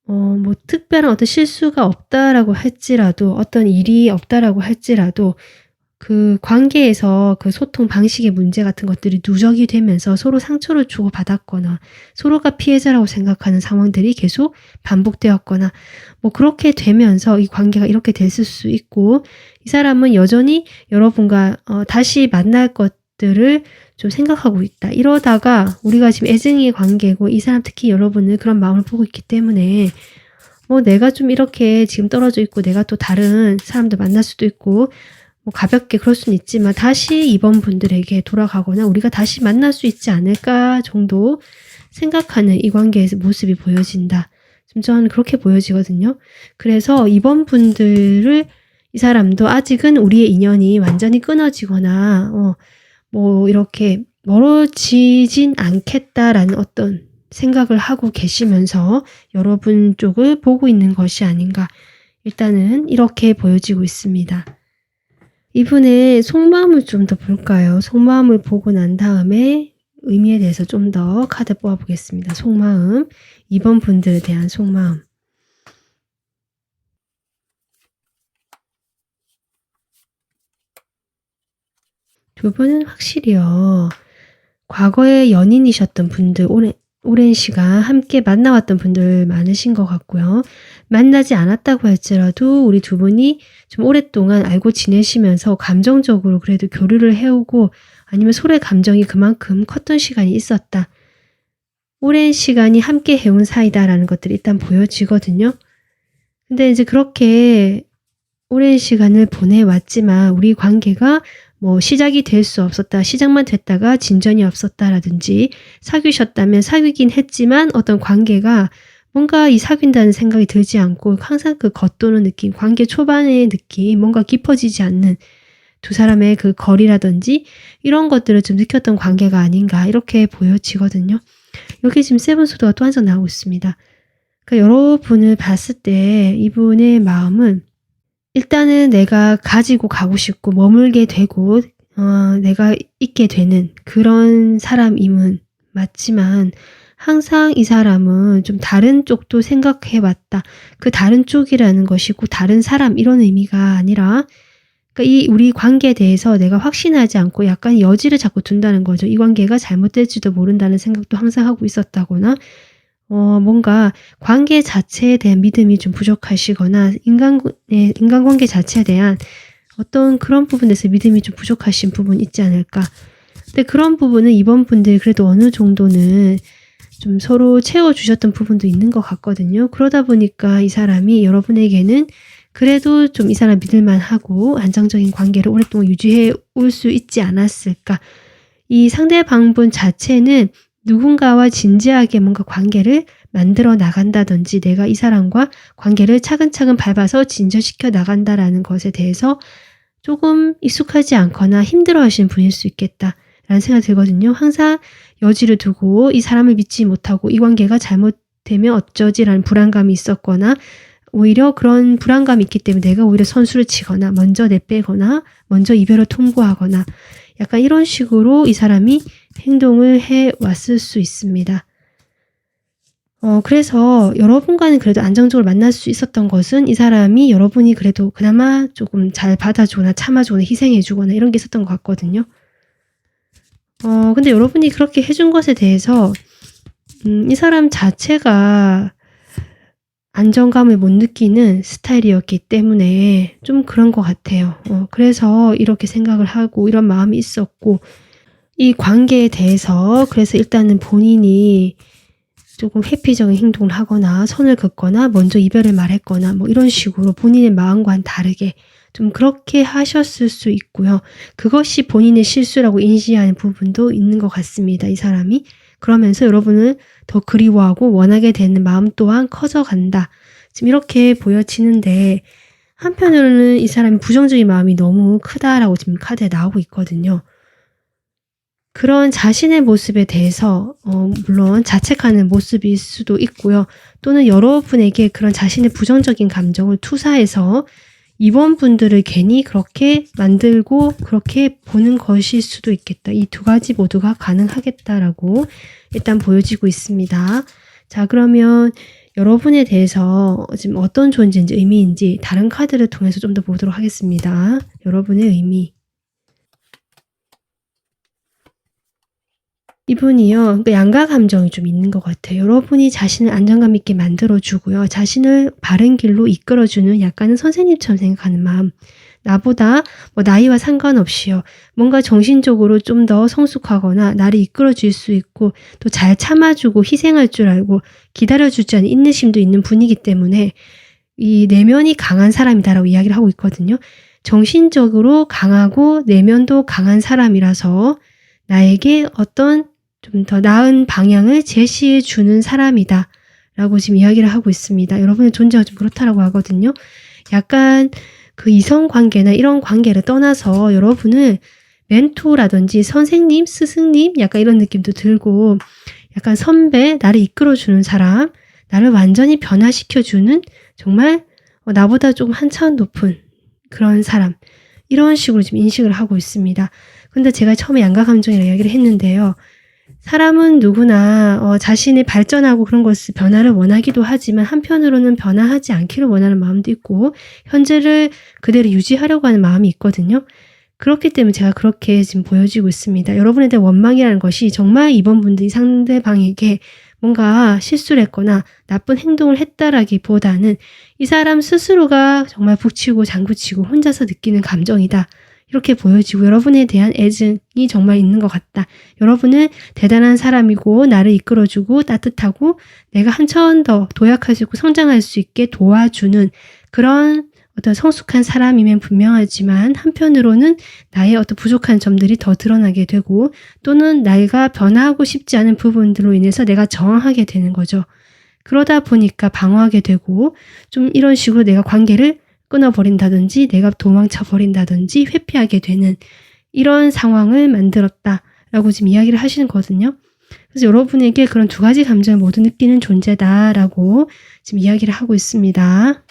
뭐 특별한 어떤 실수가 없다라고 할지라도 어떤 일이 없다라고 할지라도 그 관계에서 그 소통 방식의 문제 같은 것들이 누적이 되면서 서로 상처를 주고받았거나 서로가 피해자라고 생각하는 상황들이 계속 반복되었거나 뭐 그렇게 되면서 이 관계가 이렇게 됐을 수 있고 이 사람은 여전히 여러분과 다시 만날 것들을 좀 생각하고 있다. 이러다가 우리가 지금 애증의 관계고 이 사람 특히 여러분을 그런 마음을 보고 있기 때문에 뭐 내가 좀 이렇게 지금 떨어져 있고 내가 또 다른 사람도 만날 수도 있고 뭐 가볍게 그럴 수는 있지만 다시 이번 분들에게 돌아가거나 우리가 다시 만날 수 있지 않을까 정도 생각하는 이 관계의 모습이 보여진다. 좀 저는 그렇게 보여지거든요. 그래서 이번 분들을 이 사람도 아직은 우리의 인연이 완전히 끊어지거나 뭐 이렇게 멀어지진 않겠다라는 어떤 생각을 하고 계시면서 여러분 쪽을 보고 있는 것이 아닌가. 일단은 이렇게 보여지고 있습니다. 이분의 속마음을 좀 더 볼까요? 속마음을 보고 난 다음에 의미에 대해서 좀 더 카드 뽑아보겠습니다. 속마음. 이번 분들에 대한 속마음. 두 분은 확실히요. 과거에 연인이셨던 분들, 오랜 시간 함께 만나왔던 분들 많으신 것 같고요. 만나지 않았다고 할지라도 우리 두 분이 좀 오랫동안 알고 지내시면서 감정적으로 그래도 교류를 해오고 아니면 서로의 감정이 그만큼 컸던 시간이 있었다. 오랜 시간이 함께 해온 사이다라는 것들이 일단 보여지거든요. 근데 이제 그렇게 오랜 시간을 보내왔지만 우리 관계가 뭐 시작이 될 수 없었다. 시작만 됐다가 진전이 없었다라든지 사귀셨다면 사귀긴 했지만 어떤 관계가 뭔가 이 사귄다는 생각이 들지 않고 항상 그 겉도는 느낌, 관계 초반의 느낌, 뭔가 깊어지지 않는 두 사람의 그 거리라든지 이런 것들을 좀 느꼈던 관계가 아닌가 이렇게 보여지거든요. 여기 지금 세븐소드가 또 한 장 나오고 있습니다. 그러니까 여러분을 봤을 때 이분의 마음은 일단은 내가 가지고 가고 싶고 머물게 되고 내가 있게 되는 그런 사람임은 맞지만 항상 이 사람은 좀 다른 쪽도 생각해 봤다. 그 다른 쪽이라는 것이 꼭 다른 사람 이런 의미가 아니라 그러니까 이 우리 관계에 대해서 내가 확신하지 않고 약간 여지를 자꾸 둔다는 거죠. 이 관계가 잘못될지도 모른다는 생각도 항상 하고 있었다거나 뭔가 관계 자체에 대한 믿음이 좀 부족하시거나 인간관계 자체에 대한 어떤 그런 부분에서 믿음이 좀 부족하신 부분이 있지 않을까. 근데 그런 부분은 이번 분들이 그래도 어느 정도는 좀 서로 채워주셨던 부분도 있는 것 같거든요. 그러다 보니까 이 사람이 여러분에게는 그래도 좀 이 사람 믿을만하고 안정적인 관계를 오랫동안 유지해 올 수 있지 않았을까. 이 상대방분 자체는 누군가와 진지하게 뭔가 관계를 만들어 나간다든지 내가 이 사람과 관계를 차근차근 밟아서 진전시켜 나간다라는 것에 대해서 조금 익숙하지 않거나 힘들어 하시는 분일 수 있겠다라는 생각이 들거든요. 항상 여지를 두고 이 사람을 믿지 못하고 이 관계가 잘못되면 어쩌지라는 불안감이 있었거나 오히려 그런 불안감이 있기 때문에 내가 오히려 선수를 치거나 먼저 내빼거나 먼저 이별을 통보하거나 약간 이런 식으로 이 사람이 행동을 해왔을 수 있습니다. 그래서 여러분과는 그래도 안정적으로 만날 수 있었던 것은 이 사람이 여러분이 그래도 그나마 조금 잘 받아주거나 참아주거나 희생해주거나 이런 게 있었던 것 같거든요. 근데 여러분이 그렇게 해준 것에 대해서 이 사람 자체가 안정감을 못 느끼는 스타일이었기 때문에 좀 그런 것 같아요. 그래서 이렇게 생각을 하고 이런 마음이 있었고, 이 관계에 대해서 그래서 일단은 본인이 조금 회피적인 행동을 하거나 선을 긋거나 먼저 이별을 말했거나 뭐 이런 식으로 본인의 마음과는 다르게 좀 그렇게 하셨을 수 있고요. 그것이 본인의 실수라고 인지하는 부분도 있는 것 같습니다. 이 사람이. 그러면서 여러분을 더 그리워하고 원하게 되는 마음 또한 커져간다. 지금 이렇게 보여지는데 한편으로는 이 사람이 부정적인 마음이 너무 크다라고 지금 카드에 나오고 있거든요. 그런 자신의 모습에 대해서 물론 자책하는 모습일 수도 있고요. 또는 여러분에게 그런 자신의 부정적인 감정을 투사해서 이번 분들을 괜히 그렇게 만들고 그렇게 보는 것일 수도 있겠다. 이 두 가지 모두가 가능하겠다라고 일단 보여지고 있습니다. 자, 그러면 여러분에 대해서 지금 어떤 존재인지 의미인지 다른 카드를 통해서 좀 더 보도록 하겠습니다. 여러분의 의미. 이분이요, 그러니까 양가 감정이 좀 있는 것 같아요. 여러분이 자신을 안정감 있게 만들어주고요. 자신을 바른 길로 이끌어주는 약간은 선생님처럼 생각하는 마음. 나보다 뭐 나이와 상관없이요. 뭔가 정신적으로 좀 더 성숙하거나 나를 이끌어줄 수 있고 또 잘 참아주고 희생할 줄 알고 기다려줄 줄 아는 인내심도 있는 분이기 때문에 이 내면이 강한 사람이다라고 이야기를 하고 있거든요. 정신적으로 강하고 내면도 강한 사람이라서 나에게 어떤 좀 더 나은 방향을 제시해 주는 사람이다 라고 지금 이야기를 하고 있습니다. 여러분의 존재가 좀 그렇다라고 하거든요. 약간 그 이성 관계나 이런 관계를 떠나서 여러분을 멘토라든지 선생님, 스승님 약간 이런 느낌도 들고 약간 선배, 나를 이끌어주는 사람, 나를 완전히 변화시켜주는 정말 나보다 조금 한 차원 높은 그런 사람, 이런 식으로 지금 인식을 하고 있습니다. 근데 제가 처음에 양가 감정이라고 이야기를 했는데요. 사람은 누구나 자신이 발전하고 그런 것을 변화를 원하기도 하지만 한편으로는 변화하지 않기를 원하는 마음도 있고 현재를 그대로 유지하려고 하는 마음이 있거든요. 그렇기 때문에 제가 그렇게 지금 보여지고 있습니다. 여러분에 대한 원망이라는 것이 정말 이번 분들이 상대방에게 뭔가 실수를 했거나 나쁜 행동을 했다라기보다는 이 사람 스스로가 정말 북치고 장구치고 혼자서 느끼는 감정이다. 이렇게 보여지고 여러분에 대한 애증이 정말 있는 것 같다. 여러분은 대단한 사람이고 나를 이끌어주고 따뜻하고 내가 한 차원 더 도약할 수 있고 성장할 수 있게 도와주는 그런 어떤 성숙한 사람이면 분명하지만 한편으로는 나의 어떤 부족한 점들이 더 드러나게 되고 또는 내가 변화하고 싶지 않은 부분들로 인해서 내가 저항하게 되는 거죠. 그러다 보니까 방어하게 되고 좀 이런 식으로 내가 관계를 끊어버린다든지 내가 도망쳐버린다든지 회피하게 되는 이런 상황을 만들었다라고 지금 이야기를 하시는 거거든요. 그래서 여러분에게 그런 두 가지 감정을 모두 느끼는 존재다라고 지금 이야기를 하고 있습니다.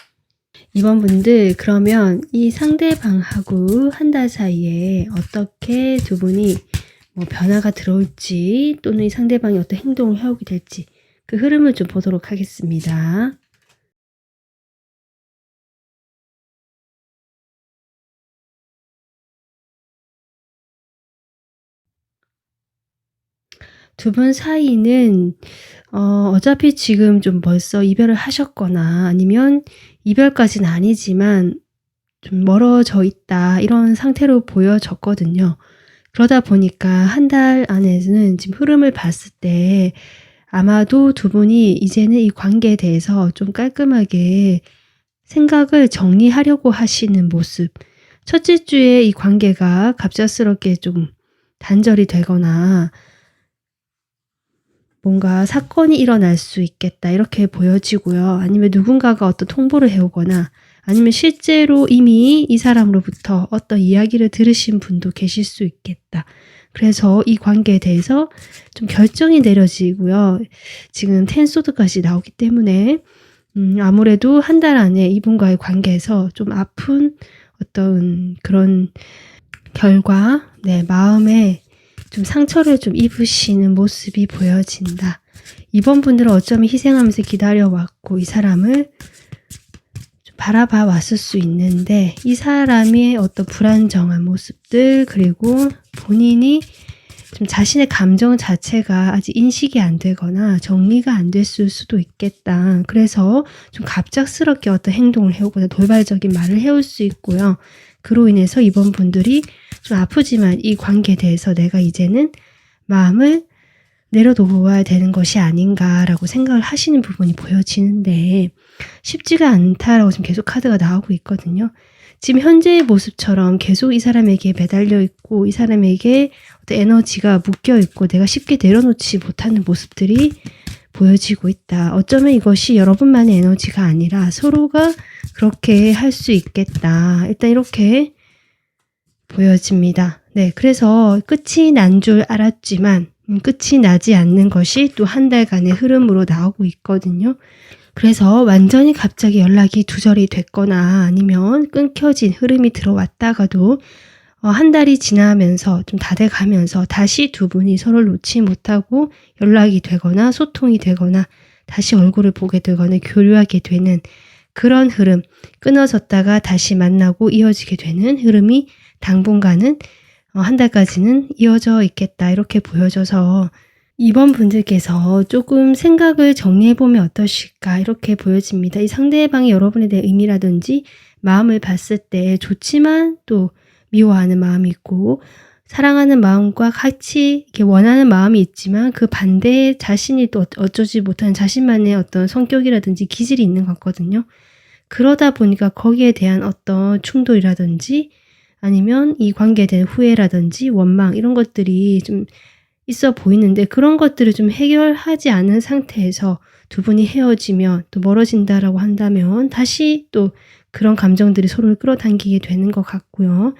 이번 분들 그러면 이 상대방하고 한 달 사이에 어떻게 두 분이 뭐 변화가 들어올지 또는 이 상대방이 어떤 행동을 해오게 될지 그 흐름을 좀 보도록 하겠습니다. 두 분 사이는 어차피 지금 좀 벌써 이별을 하셨거나 아니면 이별까지는 아니지만 좀 멀어져 있다 이런 상태로 보여졌거든요. 그러다 보니까 한 달 안에는 지금 흐름을 봤을 때 아마도 두 분이 이제는 이 관계에 대해서 좀 깔끔하게 생각을 정리하려고 하시는 모습. 첫째 주에 이 관계가 갑작스럽게 좀 단절이 되거나 뭔가 사건이 일어날 수 있겠다 이렇게 보여지고요. 아니면 누군가가 어떤 통보를 해오거나 아니면 실제로 이미 이 사람으로부터 어떤 이야기를 들으신 분도 계실 수 있겠다. 그래서 이 관계에 대해서 좀 결정이 내려지고요. 지금 텐소드까지 나오기 때문에 아무래도 한 달 안에 이분과의 관계에서 좀 아픈 어떤 그런 결과, 마음에 좀 상처를 좀 입으시는 모습이 보여진다. 이번 분들은 어쩌면 희생하면서 기다려왔고 이 사람을 좀 바라봐 왔을 수 있는데 이 사람의 어떤 불안정한 모습들 그리고 본인이 좀 자신의 감정 자체가 아직 인식이 안 되거나 정리가 안 됐을 수도 있겠다. 그래서 좀 갑작스럽게 어떤 행동을 해오거나 돌발적인 말을 해올 수 있고요. 그로 인해서 이번 분들이 좀 아프지만 이 관계에 대해서 내가 이제는 마음을 내려놓아야 되는 것이 아닌가라고 생각을 하시는 부분이 보여지는데 쉽지가 않다라고 지금 계속 카드가 나오고 있거든요. 지금 현재의 모습처럼 계속 이 사람에게 매달려 있고 이 사람에게 어떤 에너지가 묶여 있고 내가 쉽게 내려놓지 못하는 모습들이 보여지고 있다. 어쩌면 이것이 여러분만의 에너지가 아니라 서로가 그렇게 할 수 있겠다. 일단 이렇게 보여집니다. 네, 그래서 끝이 난 줄 알았지만 끝이 나지 않는 것이 또 한 달간의 흐름으로 나오고 있거든요. 그래서 완전히 갑자기 연락이 두절이 됐거나 아니면 끊겨진 흐름이 들어왔다가도 한 달이 지나면서 좀 다 돼가면서 다시 두 분이 서로를 놓지 못하고 연락이 되거나 소통이 되거나 다시 얼굴을 보게 되거나 교류하게 되는 그런 흐름, 끊어졌다가 다시 만나고 이어지게 되는 흐름이 당분간은 한 달까지는 이어져 있겠다 이렇게 보여져서 이번 분들께서 조금 생각을 정리해보면 어떠실까 이렇게 보여집니다. 이 상대방이 여러분에 대한 의미라든지 마음을 봤을 때 좋지만 또 미워하는 마음이 있고 사랑하는 마음과 같이 이렇게 원하는 마음이 있지만 그 반대에 자신이 또 어쩌지 못하는 자신만의 어떤 성격이라든지 기질이 있는 것 같거든요. 그러다 보니까 거기에 대한 어떤 충돌이라든지 아니면 이 관계에 대한 후회라든지 원망 이런 것들이 좀 있어 보이는데 그런 것들을 좀 해결하지 않은 상태에서 두 분이 헤어지면 또 멀어진다라고 한다면 다시 또 그런 감정들이 서로를 끌어당기게 되는 것 같고요.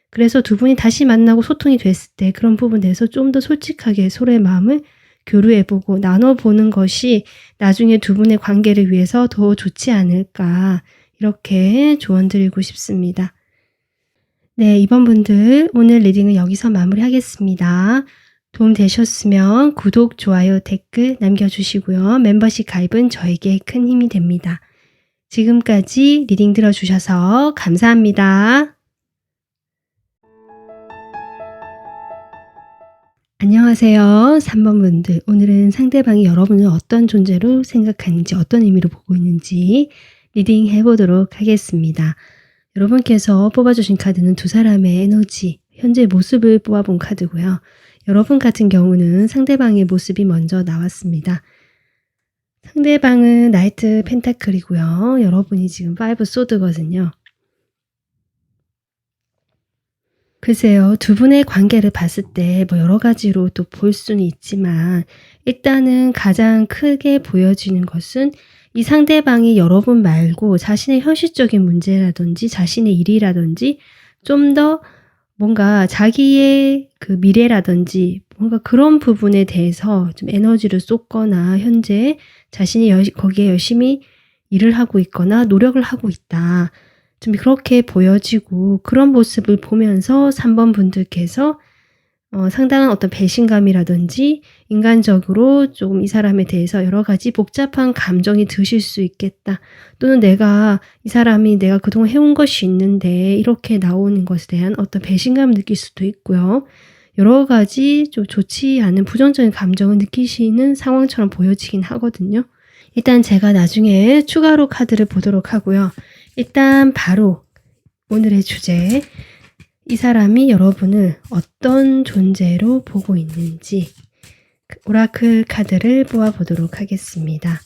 그래서 두 분이 다시 만나고 소통이 됐을 때 그런 부분에 대해서 좀 더 솔직하게 서로의 마음을 교류해보고 나눠보는 것이 나중에 두 분의 관계를 위해서 더 좋지 않을까 이렇게 조언드리고 싶습니다. 네, 이번 분들 오늘 리딩은 여기서 마무리하겠습니다. 도움 되셨으면 구독, 좋아요, 댓글 남겨주시고요. 멤버십 가입은 저에게 큰 힘이 됩니다. 지금까지 리딩 들어주셔서 감사합니다. 안녕하세요. 3번 분들. 오늘은 상대방이 여러분을 어떤 존재로 생각하는지 어떤 의미로 보고 있는지 리딩 해보도록 하겠습니다. 여러분께서 뽑아주신 카드는 두 사람의 에너지, 현재 모습을 뽑아본 카드고요. 여러분 같은 경우는 상대방의 모습이 먼저 나왔습니다. 상대방은 나이트 펜타클이고요. 여러분이 지금 5 소드거든요. 글쎄요. 두 분의 관계를 봤을 때 뭐 여러 가지로 또 볼 수는 있지만 일단은 가장 크게 보여지는 것은 이 상대방이 여러분 말고 자신의 현실적인 문제라든지 자신의 일이라든지 좀 더 뭔가 자기의 그 미래라든지 뭔가 그런 부분에 대해서 좀 에너지를 쏟거나 현재 자신이 거기에 열심히 일을 하고 있거나 노력을 하고 있다. 좀 그렇게 보여지고 그런 모습을 보면서 3번 분들께서 상당한 어떤 배신감이라든지 인간적으로 조금 이 사람에 대해서 여러 가지 복잡한 감정이 드실 수 있겠다. 또는 이 사람이 내가 그동안 해온 것이 있는데 이렇게 나오는 것에 대한 어떤 배신감을 느낄 수도 있고요. 여러 가지 좀 좋지 않은 부정적인 감정을 느끼시는 상황처럼 보여지긴 하거든요. 일단 제가 나중에 추가로 카드를 보도록 하고요. 일단 바로 오늘의 주제, 이 사람이 여러분을 어떤 존재로 보고 있는지 오라클 카드를 뽑아보도록 하겠습니다.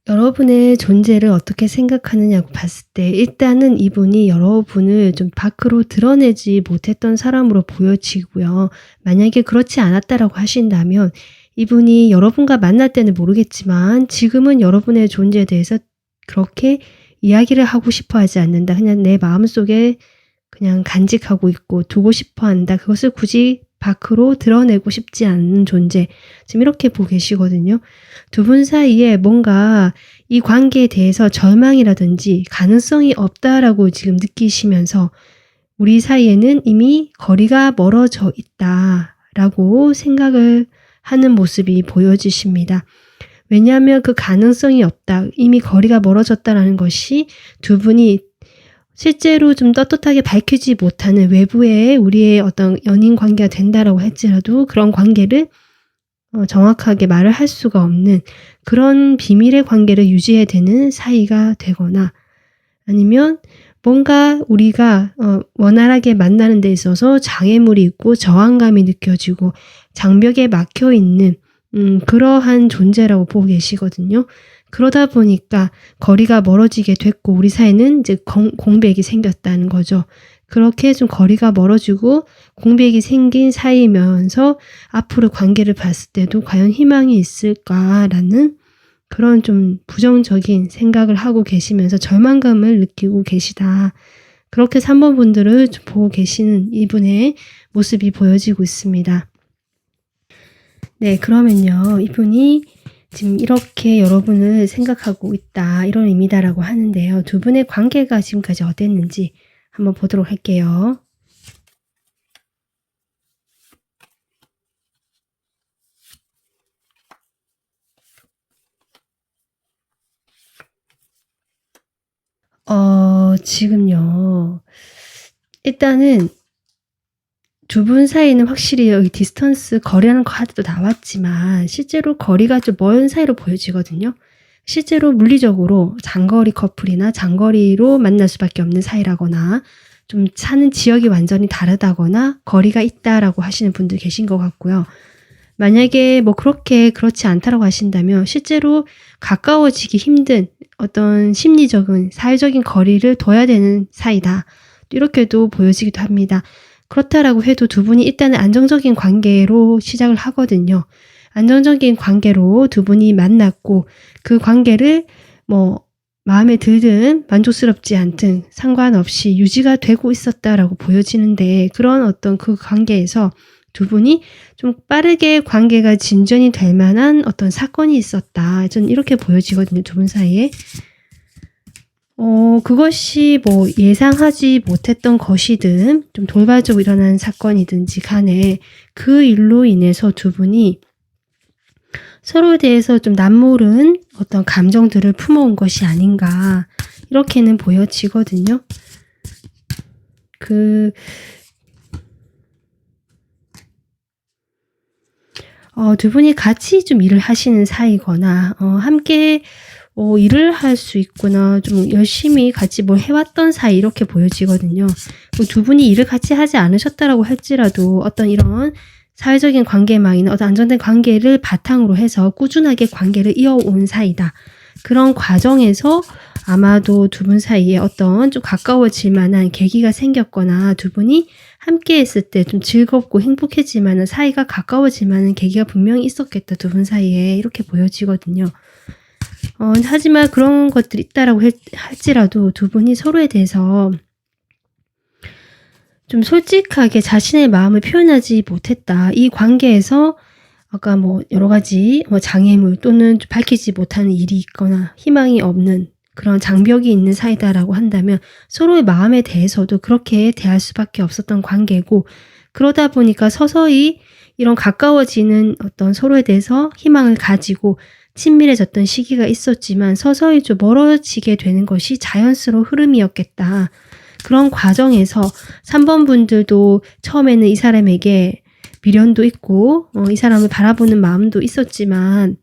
여러분의 존재를 어떻게 생각하느냐고 봤을 때 일단은 이분이 여러분을 좀 밖으로 드러내지 못했던 사람으로 보여지고요. 만약에 그렇지 않았다라고 하신다면 이분이 여러분과 만날 때는 모르겠지만 지금은 여러분의 존재에 대해서 그렇게 이야기를 하고 싶어 하지 않는다. 그냥 내 마음속에 그냥 간직하고 있고 두고 싶어 한다. 그것을 굳이 밖으로 드러내고 싶지 않는 존재. 지금 이렇게 보고 계시거든요. 두 분 사이에 뭔가 이 관계에 대해서 절망이라든지 가능성이 없다라고 지금 느끼시면서 우리 사이에는 이미 거리가 멀어져 있다라고 생각을 하는 모습이 보여지십니다. 왜냐하면 그 가능성이 없다. 이미 거리가 멀어졌다라는 것이 두 분이 실제로 좀 떳떳하게 밝히지 못하는 외부에 우리의 어떤 연인 관계가 된다라고 할지라도 그런 관계를 정확하게 말을 할 수가 없는 그런 비밀의 관계를 유지해야 되는 사이가 되거나 아니면 뭔가 우리가 원활하게 만나는 데 있어서 장애물이 있고 저항감이 느껴지고 장벽에 막혀 있는 그러한 존재라고 보고 계시거든요. 그러다 보니까 거리가 멀어지게 됐고 우리 사이는 이제 공백이 생겼다는 거죠. 그렇게 좀 거리가 멀어지고 공백이 생긴 사이면서 앞으로 관계를 봤을 때도 과연 희망이 있을까라는 그런 좀 부정적인 생각을 하고 계시면서 절망감을 느끼고 계시다. 그렇게 3번 분들을 좀 보고 계시는 이분의 모습이 보여지고 있습니다. 네, 그러면요. 이분이 지금 이렇게 여러분을 생각하고 있다. 이런 의미다라고 하는데요. 두 분의 관계가 지금까지 어땠는지 한번 보도록 할게요. 지금요. 일단은 두 분 사이는 확실히 여기 디스턴스 거리라는 카드도 나왔지만 실제로 거리가 좀 먼 사이로 보여지거든요. 실제로 물리적으로 장거리 커플이나 장거리로 만날 수밖에 없는 사이라거나 좀 사는 지역이 완전히 다르다거나 거리가 있다라고 하시는 분들 계신 것 같고요. 만약에 뭐 그렇지 않다라고 하신다면 실제로 가까워지기 힘든 어떤 심리적인 사회적인 거리를 둬야 되는 사이다. 이렇게도 보여지기도 합니다. 그렇다라고 해도 두 분이 일단은 안정적인 관계로 시작을 하거든요. 안정적인 관계로 두 분이 만났고 그 관계를 뭐 마음에 들든 만족스럽지 않든 상관없이 유지가 되고 있었다라고 보여지는데 그런 어떤 그 관계에서 두 분이 좀 빠르게 관계가 진전이 될 만한 어떤 사건이 있었다. 저는 이렇게 보여지거든요. 두 분 사이에. 그것이 뭐 예상하지 못했던 것이든 좀 돌발적으로 일어난 사건이든지 간에 그 일로 인해서 두 분이 서로에 대해서 좀 남모른 어떤 감정들을 품어온 것이 아닌가 이렇게는 보여지거든요. 두 분이 같이 좀 일을 하시는 사이거나 함께 일을 할 수 있구나 좀 열심히 같이 뭘 해왔던 사이 이렇게 보여지거든요. 두 분이 일을 같이 하지 않으셨다라고 할지라도 어떤 이런 사회적인 관계망이나 어떤 안정된 관계를 바탕으로 해서 꾸준하게 관계를 이어온 사이다. 그런 과정에서 아마도 두 분 사이에 어떤 좀 가까워질 만한 계기가 생겼거나 두 분이 함께 했을 때 좀 즐겁고 행복해질 만한 사이가 가까워질 만한 계기가 분명히 있었겠다. 두 분 사이에 이렇게 보여지거든요. 하지만 그런 것들이 있다라고 할지라도 두 분이 서로에 대해서 좀 솔직하게 자신의 마음을 표현하지 못했다. 이 관계에서 아까 뭐 여러 가지 장애물 또는 밝히지 못하는 일이 있거나 희망이 없는 그런 장벽이 있는 사이다라고 한다면 서로의 마음에 대해서도 그렇게 대할 수밖에 없었던 관계고 그러다 보니까 서서히 이런 가까워지는 어떤 서로에 대해서 희망을 가지고 친밀해졌던 시기가 있었지만 서서히 좀 멀어지게 되는 것이 자연스러운 흐름이었겠다. 그런 과정에서 3번 분들도 처음에는 이 사람에게 미련도 있고 이 사람을 바라보는 마음도 있었지만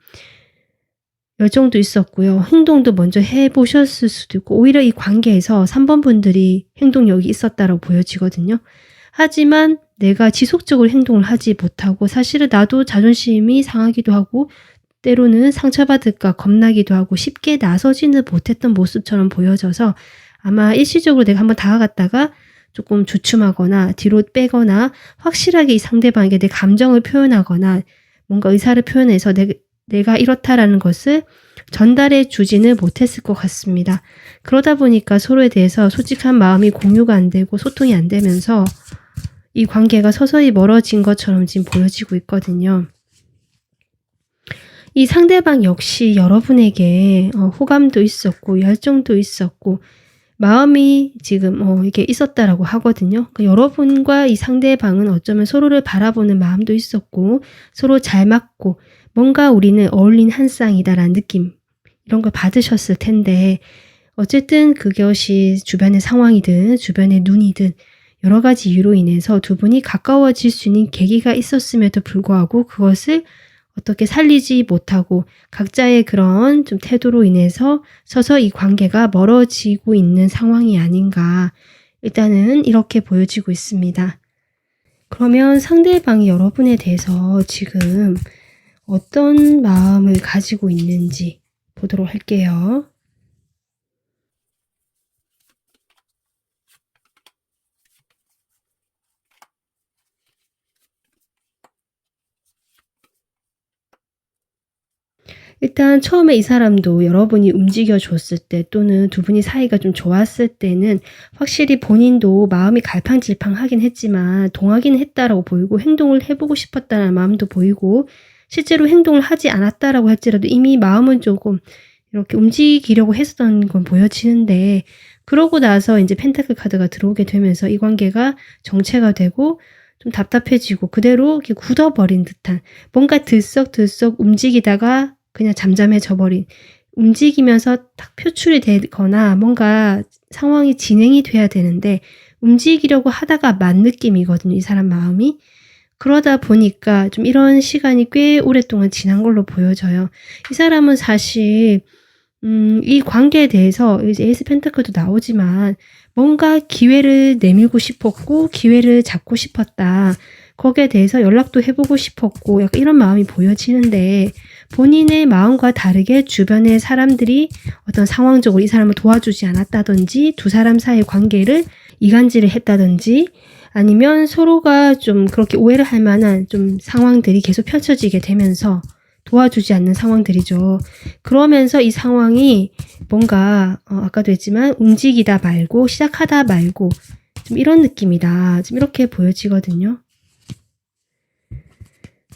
열정도 있었고요. 행동도 먼저 해보셨을 수도 있고 오히려 이 관계에서 3번 분들이 행동력이 있었다고 보여지거든요. 하지만 내가 지속적으로 행동을 하지 못하고 사실은 나도 자존심이 상하기도 하고 때로는 상처받을까 겁나기도 하고 쉽게 나서지는 못했던 모습처럼 보여져서 아마 일시적으로 내가 한번 다가갔다가 조금 주춤하거나 뒤로 빼거나 확실하게 이 상대방에게 내 감정을 표현하거나 뭔가 의사를 표현해서 내가 이렇다라는 것을 전달해 주지는 못했을 것 같습니다. 그러다 보니까 서로에 대해서 솔직한 마음이 공유가 안 되고 소통이 안 되면서 이 관계가 서서히 멀어진 것처럼 지금 보여지고 있거든요. 이 상대방 역시 여러분에게 호감도 있었고 열정도 있었고 마음이 지금 이게 있었다라고 하거든요. 그러니까 여러분과 이 상대방은 어쩌면 서로를 바라보는 마음도 있었고 서로 잘 맞고 뭔가 우리는 어울린 한 쌍이다라는 느낌, 이런 걸 받으셨을 텐데, 어쨌든 그것이 주변의 상황이든 주변의 눈이든 여러 가지 이유로 인해서 두 분이 가까워질 수 있는 계기가 있었음에도 불구하고 그것을 어떻게 살리지 못하고 각자의 그런 좀 태도로 인해서 서서 이 관계가 멀어지고 있는 상황이 아닌가, 일단은 이렇게 보여지고 있습니다. 그러면 상대방이 여러분에 대해서 지금 어떤 마음을 가지고 있는지 보도록 할게요. 일단 처음에 이 사람도 여러분이 움직여 줬을 때 또는 두 분이 사이가 좀 좋았을 때는 확실히 본인도 마음이 갈팡질팡하긴 했지만 동하긴 했다라고 보이고 행동을 해보고 싶었다는 마음도 보이고 실제로 행동을 하지 않았다라고 할지라도 이미 마음은 조금 이렇게 움직이려고 했었던 건 보여지는데, 그러고 나서 이제 펜타클 카드가 들어오게 되면서 이 관계가 정체가 되고 좀 답답해지고 그대로 이렇게 굳어버린 듯한, 뭔가 들썩들썩 움직이다가 그냥 잠잠해져 버린, 움직이면서 딱 표출이 되거나 뭔가 상황이 진행이 돼야 되는데 움직이려고 하다가 만 느낌이거든요, 이 사람 마음이. 그러다 보니까 좀 이런 시간이 꽤 오랫동안 지난 걸로 보여져요. 이 사람은 사실 이 관계에 대해서 이제 에이스 펜타클도 나오지만 뭔가 기회를 내밀고 싶었고 기회를 잡고 싶었다, 거기에 대해서 연락도 해보고 싶었고 약간 이런 마음이 보여지는데, 본인의 마음과 다르게 주변의 사람들이 어떤 상황적으로 이 사람을 도와주지 않았다든지 두 사람 사이의 관계를 이간질을 했다든지 아니면 서로가 좀 그렇게 오해를 할 만한 좀 상황들이 계속 펼쳐지게 되면서 도와주지 않는 상황들이죠. 그러면서 이 상황이 뭔가 아까도 했지만 움직이다 말고 시작하다 말고 좀 이런 느낌이다, 좀 이렇게 보여지거든요.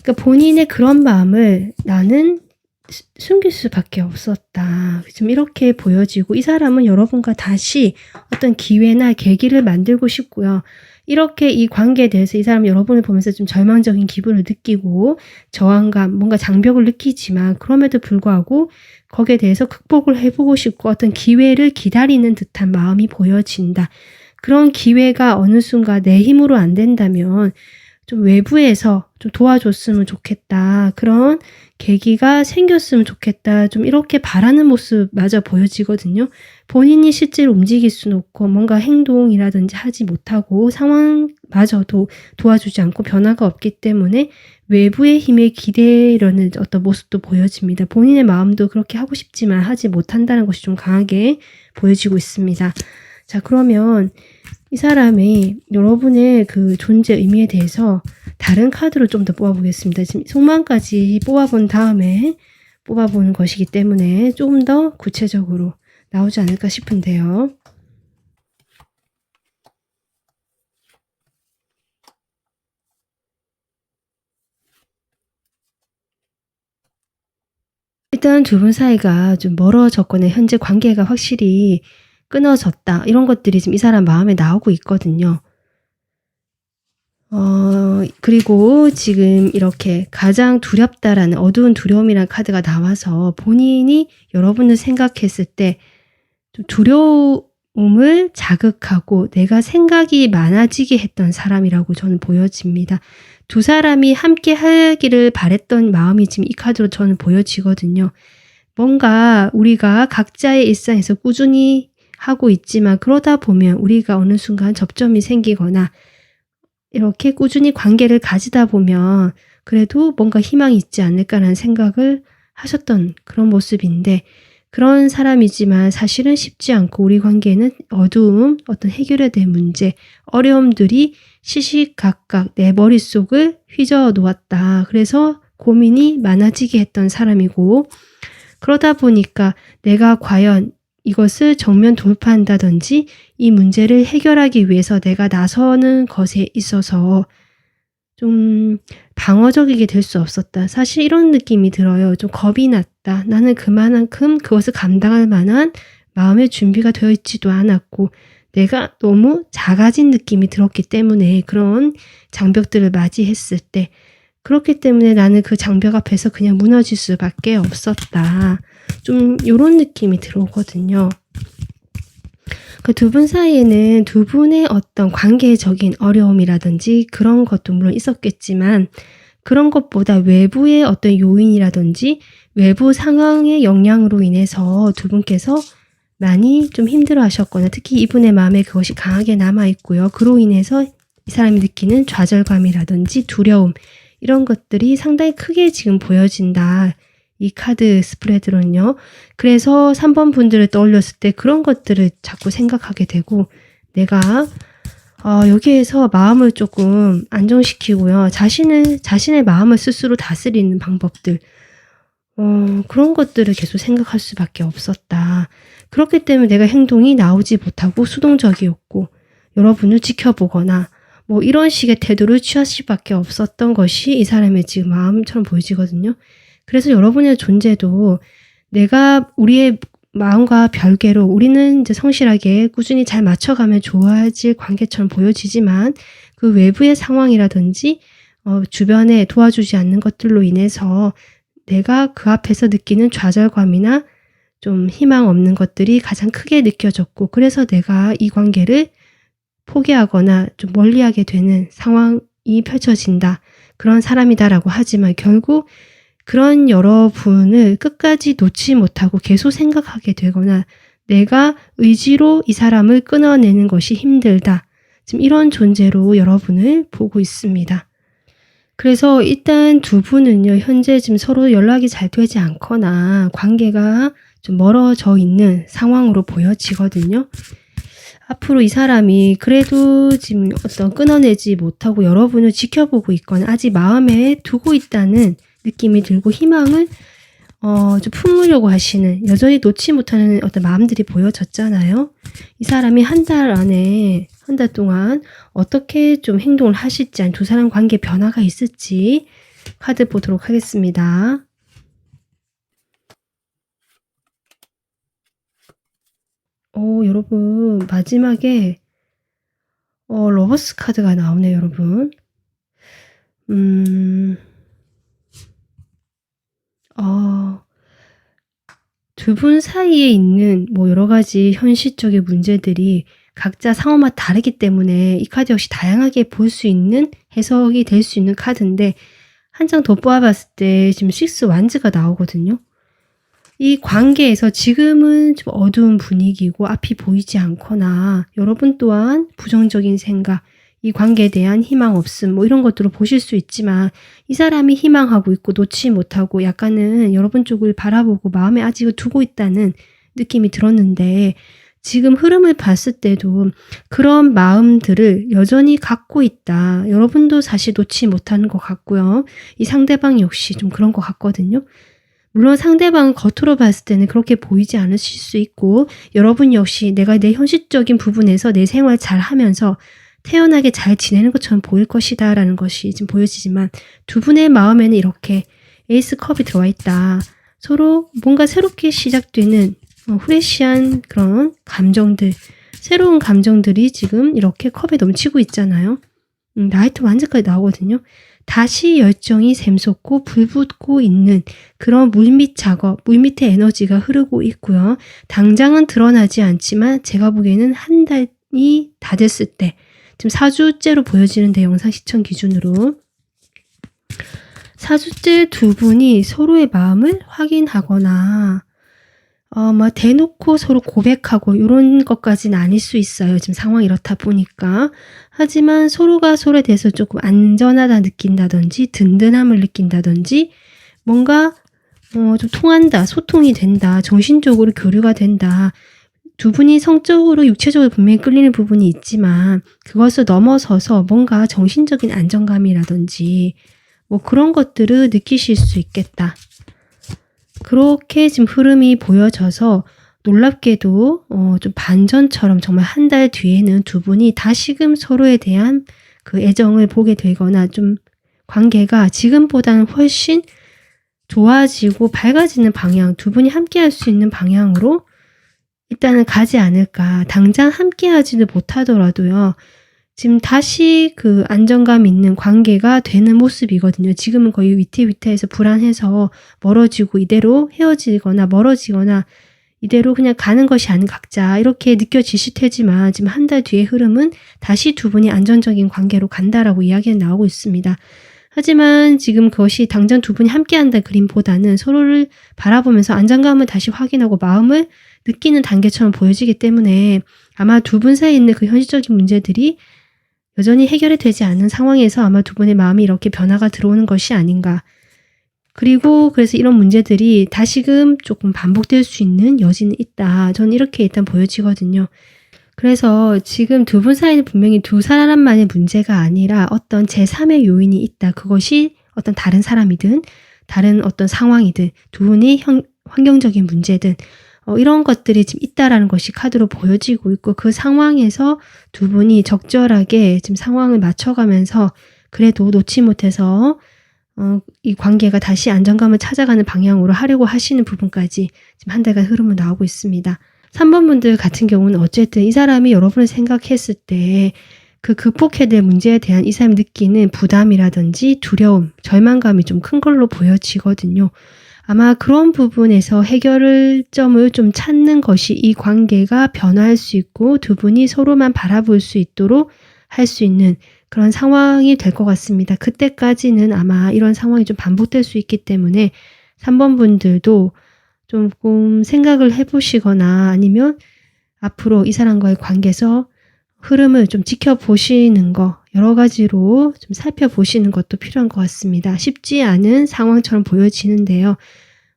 그러니까 본인의 그런 마음을 나는 숨길 수밖에 없었다, 좀 이렇게 보여지고, 이 사람은 여러분과 다시 어떤 기회나 계기를 만들고 싶고요. 이렇게 이 관계에 대해서 이 사람은 여러분을 보면서 좀 절망적인 기분을 느끼고 저항감, 뭔가 장벽을 느끼지만 그럼에도 불구하고 거기에 대해서 극복을 해보고 싶고 어떤 기회를 기다리는 듯한 마음이 보여진다. 그런 기회가 어느 순간 내 힘으로 안 된다면 좀 외부에서 좀 도와줬으면 좋겠다, 그런 계기가 생겼으면 좋겠다, 좀 이렇게 바라는 모습마저 보여지거든요. 본인이 실제로 움직일 수는 없고 뭔가 행동이라든지 하지 못하고 상황마저도 도와주지 않고 변화가 없기 때문에 외부의 힘에 기대려는 어떤 모습도 보여집니다. 본인의 마음도 그렇게 하고 싶지만 하지 못한다는 것이 좀 강하게 보여지고 있습니다. 자, 그러면 이 사람이 여러분의 그 존재 의미에 대해서 다른 카드로 좀 더 뽑아보겠습니다. 지금 속마음까지 뽑아본 다음에 뽑아보는 것이기 때문에 조금 더 구체적으로 나오지 않을까 싶은데요. 일단 두 분 사이가 좀 멀어졌거나 현재 관계가 확실히 끊어졌다, 이런 것들이 지금 이 사람 마음에 나오고 있거든요. 그리고 지금 이렇게 가장 두렵다라는 어두운 두려움이라는 카드가 나와서 본인이 여러분을 생각했을 때 좀 두려움을 자극하고 내가 생각이 많아지게 했던 사람이라고 저는 보여집니다. 두 사람이 함께 하기를 바랬던 마음이 지금 이 카드로 저는 보여지거든요. 뭔가 우리가 각자의 일상에서 꾸준히 하고 있지만 그러다 보면 우리가 어느 순간 접점이 생기거나 이렇게 꾸준히 관계를 가지다 보면 그래도 뭔가 희망이 있지 않을까라는 생각을 하셨던 그런 모습인데, 그런 사람이지만 사실은 쉽지 않고 우리 관계에는 어두움, 어떤 해결해야 될 문제, 어려움들이 시시각각 내 머릿속을 휘저어 놓았다. 그래서 고민이 많아지게 했던 사람이고, 그러다 보니까 내가 과연 이것을 정면 돌파한다든지 이 문제를 해결하기 위해서 내가 나서는 것에 있어서 좀 방어적이게 될 수 없었다. 사실 이런 느낌이 들어요. 좀 겁이 났다. 나는 그만큼 그것을 감당할 만한 마음의 준비가 되어 있지도 않았고 내가 너무 작아진 느낌이 들었기 때문에 그런 장벽들을 맞이했을 때 그렇기 때문에 나는 그 장벽 앞에서 그냥 무너질 수밖에 없었다. 좀 요런 느낌이 들어오거든요. 그 두 분 사이에는 두 분의 어떤 관계적인 어려움이라든지 그런 것도 물론 있었겠지만 그런 것보다 외부의 어떤 요인이라든지 외부 상황의 영향으로 인해서 두 분께서 많이 좀 힘들어 하셨거나 특히 이분의 마음에 그것이 강하게 남아 있고요. 그로 인해서 이 사람이 느끼는 좌절감이라든지 두려움 이런 것들이 상당히 크게 지금 보여진다. 이 카드 스프레드로는요. 그래서 3번 분들을 떠올렸을 때 그런 것들을 자꾸 생각하게 되고 내가 여기에서 마음을 조금 안정시키고요. 자신의 마음을 스스로 다스리는 방법들 그런 것들을 계속 생각할 수밖에 없었다. 그렇기 때문에 내가 행동이 나오지 못하고 수동적이었고 여러분을 지켜보거나 뭐 이런 식의 태도를 취할 수밖에 없었던 것이 이 사람의 지금 마음처럼 보여지거든요. 그래서 여러분의 존재도 내가 우리의 마음과 별개로 우리는 이제 성실하게 꾸준히 잘 맞춰가면 좋아질 관계처럼 보여지지만 그 외부의 상황이라든지 주변에 도와주지 않는 것들로 인해서 내가 그 앞에서 느끼는 좌절감이나 좀 희망 없는 것들이 가장 크게 느껴졌고 그래서 내가 이 관계를 포기하거나 좀 멀리하게 되는 상황이 펼쳐진다. 그런 사람이다라고 하지만 결국 그런 여러분을 끝까지 놓지 못하고 계속 생각하게 되거나 내가 의지로 이 사람을 끊어내는 것이 힘들다. 지금 이런 존재로 여러분을 보고 있습니다. 그래서 일단 두 분은요, 현재 지금 서로 연락이 잘 되지 않거나 관계가 좀 멀어져 있는 상황으로 보여지거든요. 앞으로 이 사람이 그래도 지금 어떤 끊어내지 못하고 여러분을 지켜보고 있거나 아직 마음에 두고 있다는 느낌이 들고 희망을 좀 품으려고 하시는 여전히 놓지 못하는 어떤 마음들이 보여졌잖아요. 이 사람이 한 달 동안 어떻게 좀 행동을 하실지 두 사람 관계 변화가 있을지 카드 보도록 하겠습니다. 여러분 마지막에 러버스 카드가 나오네요, 여러분. 두 분 사이에 있는 뭐 여러 가지 현실적인 문제들이 각자 상황마다 다르기 때문에 이 카드 역시 다양하게 볼 수 있는 해석이 될 수 있는 카드인데 한 장 더 뽑아봤을 때 지금 6 완즈가 나오거든요. 이 관계에서 지금은 좀 어두운 분위기고 앞이 보이지 않거나 여러분 또한 부정적인 생각, 이 관계에 대한 희망 없음 뭐 이런 것들을 보실 수 있지만 이 사람이 희망하고 있고 놓지 못하고 약간은 여러분 쪽을 바라보고 마음에 아직은 두고 있다는 느낌이 들었는데 지금 흐름을 봤을 때도 그런 마음들을 여전히 갖고 있다. 여러분도 사실 놓지 못하는 것 같고요. 이 상대방 역시 좀 그런 것 같거든요. 물론 상대방은 겉으로 봤을 때는 그렇게 보이지 않으실 수 있고 여러분 역시 내가 내 현실적인 부분에서 내 생활 잘 하면서 태연하게 잘 지내는 것처럼 보일 것이다 라는 것이 지금 보여지지만 두 분의 마음에는 이렇게 에이스 컵이 들어와 있다. 서로 뭔가 새롭게 시작되는 프레시한 그런 감정들, 새로운 감정들이 지금 이렇게 컵에 넘치고 있잖아요. 나이트 완즈까지 나오거든요. 다시 열정이 샘솟고 불붙고 있는 그런 물밑 작업, 물밑의 에너지가 흐르고 있고요. 당장은 드러나지 않지만 제가 보기에는 한 달이 다 됐을 때 지금 4주째로 보여지는데 영상 시청 기준으로 4주째 두 분이 서로의 마음을 확인하거나 대놓고 서로 고백하고 이런 것까지는 아닐 수 있어요. 지금 상황이 이렇다 보니까. 하지만 서로가 서로에 대해서 조금 안전하다 느낀다든지 든든함을 느낀다든지 뭔가 좀 통한다, 소통이 된다, 정신적으로 교류가 된다. 두 분이 성적으로 육체적으로 분명히 끌리는 부분이 있지만 그것을 넘어서서 뭔가 정신적인 안정감이라든지 뭐 그런 것들을 느끼실 수 있겠다. 그렇게 지금 흐름이 보여져서 놀랍게도 좀 반전처럼 정말 한 달 뒤에는 두 분이 다시금 서로에 대한 그 애정을 보게 되거나 좀 관계가 지금보다는 훨씬 좋아지고 밝아지는 방향, 두 분이 함께 할 수 있는 방향으로 일단은 가지 않을까. 당장 함께 하지는 못하더라도요. 지금 다시 그 안정감 있는 관계가 되는 모습이거든요. 지금은 거의 위태위태해서 불안해서 멀어지고 이대로 헤어지거나 멀어지거나 이대로 그냥 가는 것이 아닌 각자 이렇게 느껴지실 테지만 지금 한 달 뒤의 흐름은 다시 두 분이 안정적인 관계로 간다라고 이야기가 나오고 있습니다. 하지만 지금 그것이 당장 두 분이 함께한다는 그림보다는 서로를 바라보면서 안정감을 다시 확인하고 마음을 느끼는 단계처럼 보여지기 때문에 아마 두 분 사이에 있는 그 현실적인 문제들이 여전히 해결이 되지 않는 상황에서 아마 두 분의 마음이 이렇게 변화가 들어오는 것이 아닌가. 그리고 그래서 이런 문제들이 다시금 조금 반복될 수 있는 여지는 있다. 저는 이렇게 일단 보여지거든요. 그래서 지금 두 분 사이는 분명히 두 사람만의 문제가 아니라 어떤 제3의 요인이 있다. 그것이 어떤 다른 사람이든 다른 어떤 상황이든 두 분이 환경적인 문제든 이런 것들이 지금 있다라는 것이 카드로 보여지고 있고 그 상황에서 두 분이 적절하게 지금 상황을 맞춰가면서 그래도 놓지 못해서 이 관계가 다시 안정감을 찾아가는 방향으로 하려고 하시는 부분까지 지금 한 달간 흐름을 나오고 있습니다. 3번 분들 같은 경우는 어쨌든 이 사람이 여러분을 생각했을 때 그 극복해야 될 문제에 대한 이 사람이 느끼는 부담이라든지 두려움, 절망감이 좀 큰 걸로 보여지거든요. 아마 그런 부분에서 해결점을 좀 찾는 것이 이 관계가 변화할 수 있고 두 분이 서로만 바라볼 수 있도록 할 수 있는 그런 상황이 될 것 같습니다. 그때까지는 아마 이런 상황이 좀 반복될 수 있기 때문에 3번 분들도 조금 생각을 해보시거나 아니면 앞으로 이 사람과의 관계에서 흐름을 좀 지켜보시는 거 여러 가지로 좀 살펴보시는 것도 필요한 것 같습니다. 쉽지 않은 상황처럼 보여지는데요.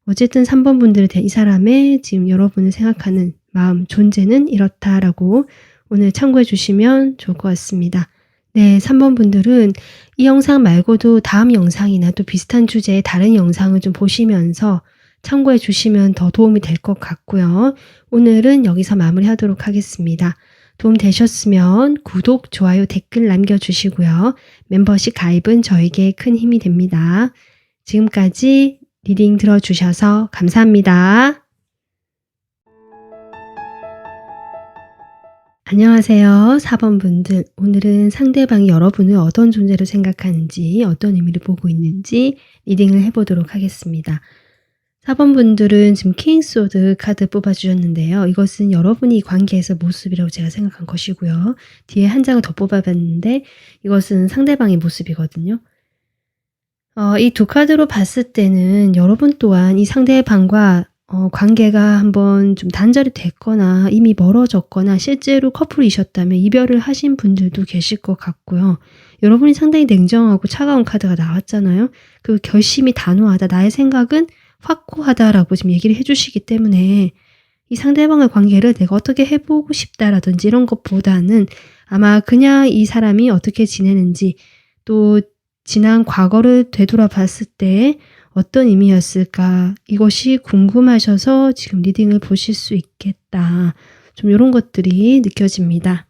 어쨌든 3번 분들에 대한 이 사람의 지금 여러분을 생각하는 마음, 존재는 이렇다라고 오늘 참고해 주시면 좋을 것 같습니다. 네, 3번 분들은 이 영상 말고도 다음 영상이나 또 비슷한 주제의 다른 영상을 좀 보시면서 참고해 주시면 더 도움이 될 것 같고요. 오늘은 여기서 마무리하도록 하겠습니다. 도움 되셨으면 구독, 좋아요, 댓글 남겨주시고요. 멤버십 가입은 저에게 큰 힘이 됩니다. 지금까지 리딩 들어주셔서 감사합니다. 안녕하세요. 4번 분들. 오늘은 상대방이 여러분을 어떤 존재로 생각하는지, 어떤 의미를 보고 있는지 리딩을 해보도록 하겠습니다. 4번 분들은 지금 킹소드 카드 뽑아주셨는데요. 이것은 여러분이 이 관계에서 모습이라고 제가 생각한 것이고요. 뒤에 한 장을 더 뽑아봤는데 이것은 상대방의 모습이거든요. 이 두 카드로 봤을 때는 여러분 또한 이 상대방과 관계가 한번 좀 단절이 됐거나 이미 멀어졌거나 실제로 커플이셨다면 이별을 하신 분들도 계실 것 같고요. 여러분이 상당히 냉정하고 차가운 카드가 나왔잖아요. 그 결심이 단호하다. 나의 생각은 확고하다라고 지금 얘기를 해주시기 때문에 이 상대방의 관계를 내가 어떻게 해보고 싶다라든지 이런 것보다는 아마 그냥 이 사람이 어떻게 지내는지 또 지난 과거를 되돌아봤을 때 어떤 의미였을까 이것이 궁금하셔서 지금 리딩을 보실 수 있겠다. 좀 이런 것들이 느껴집니다.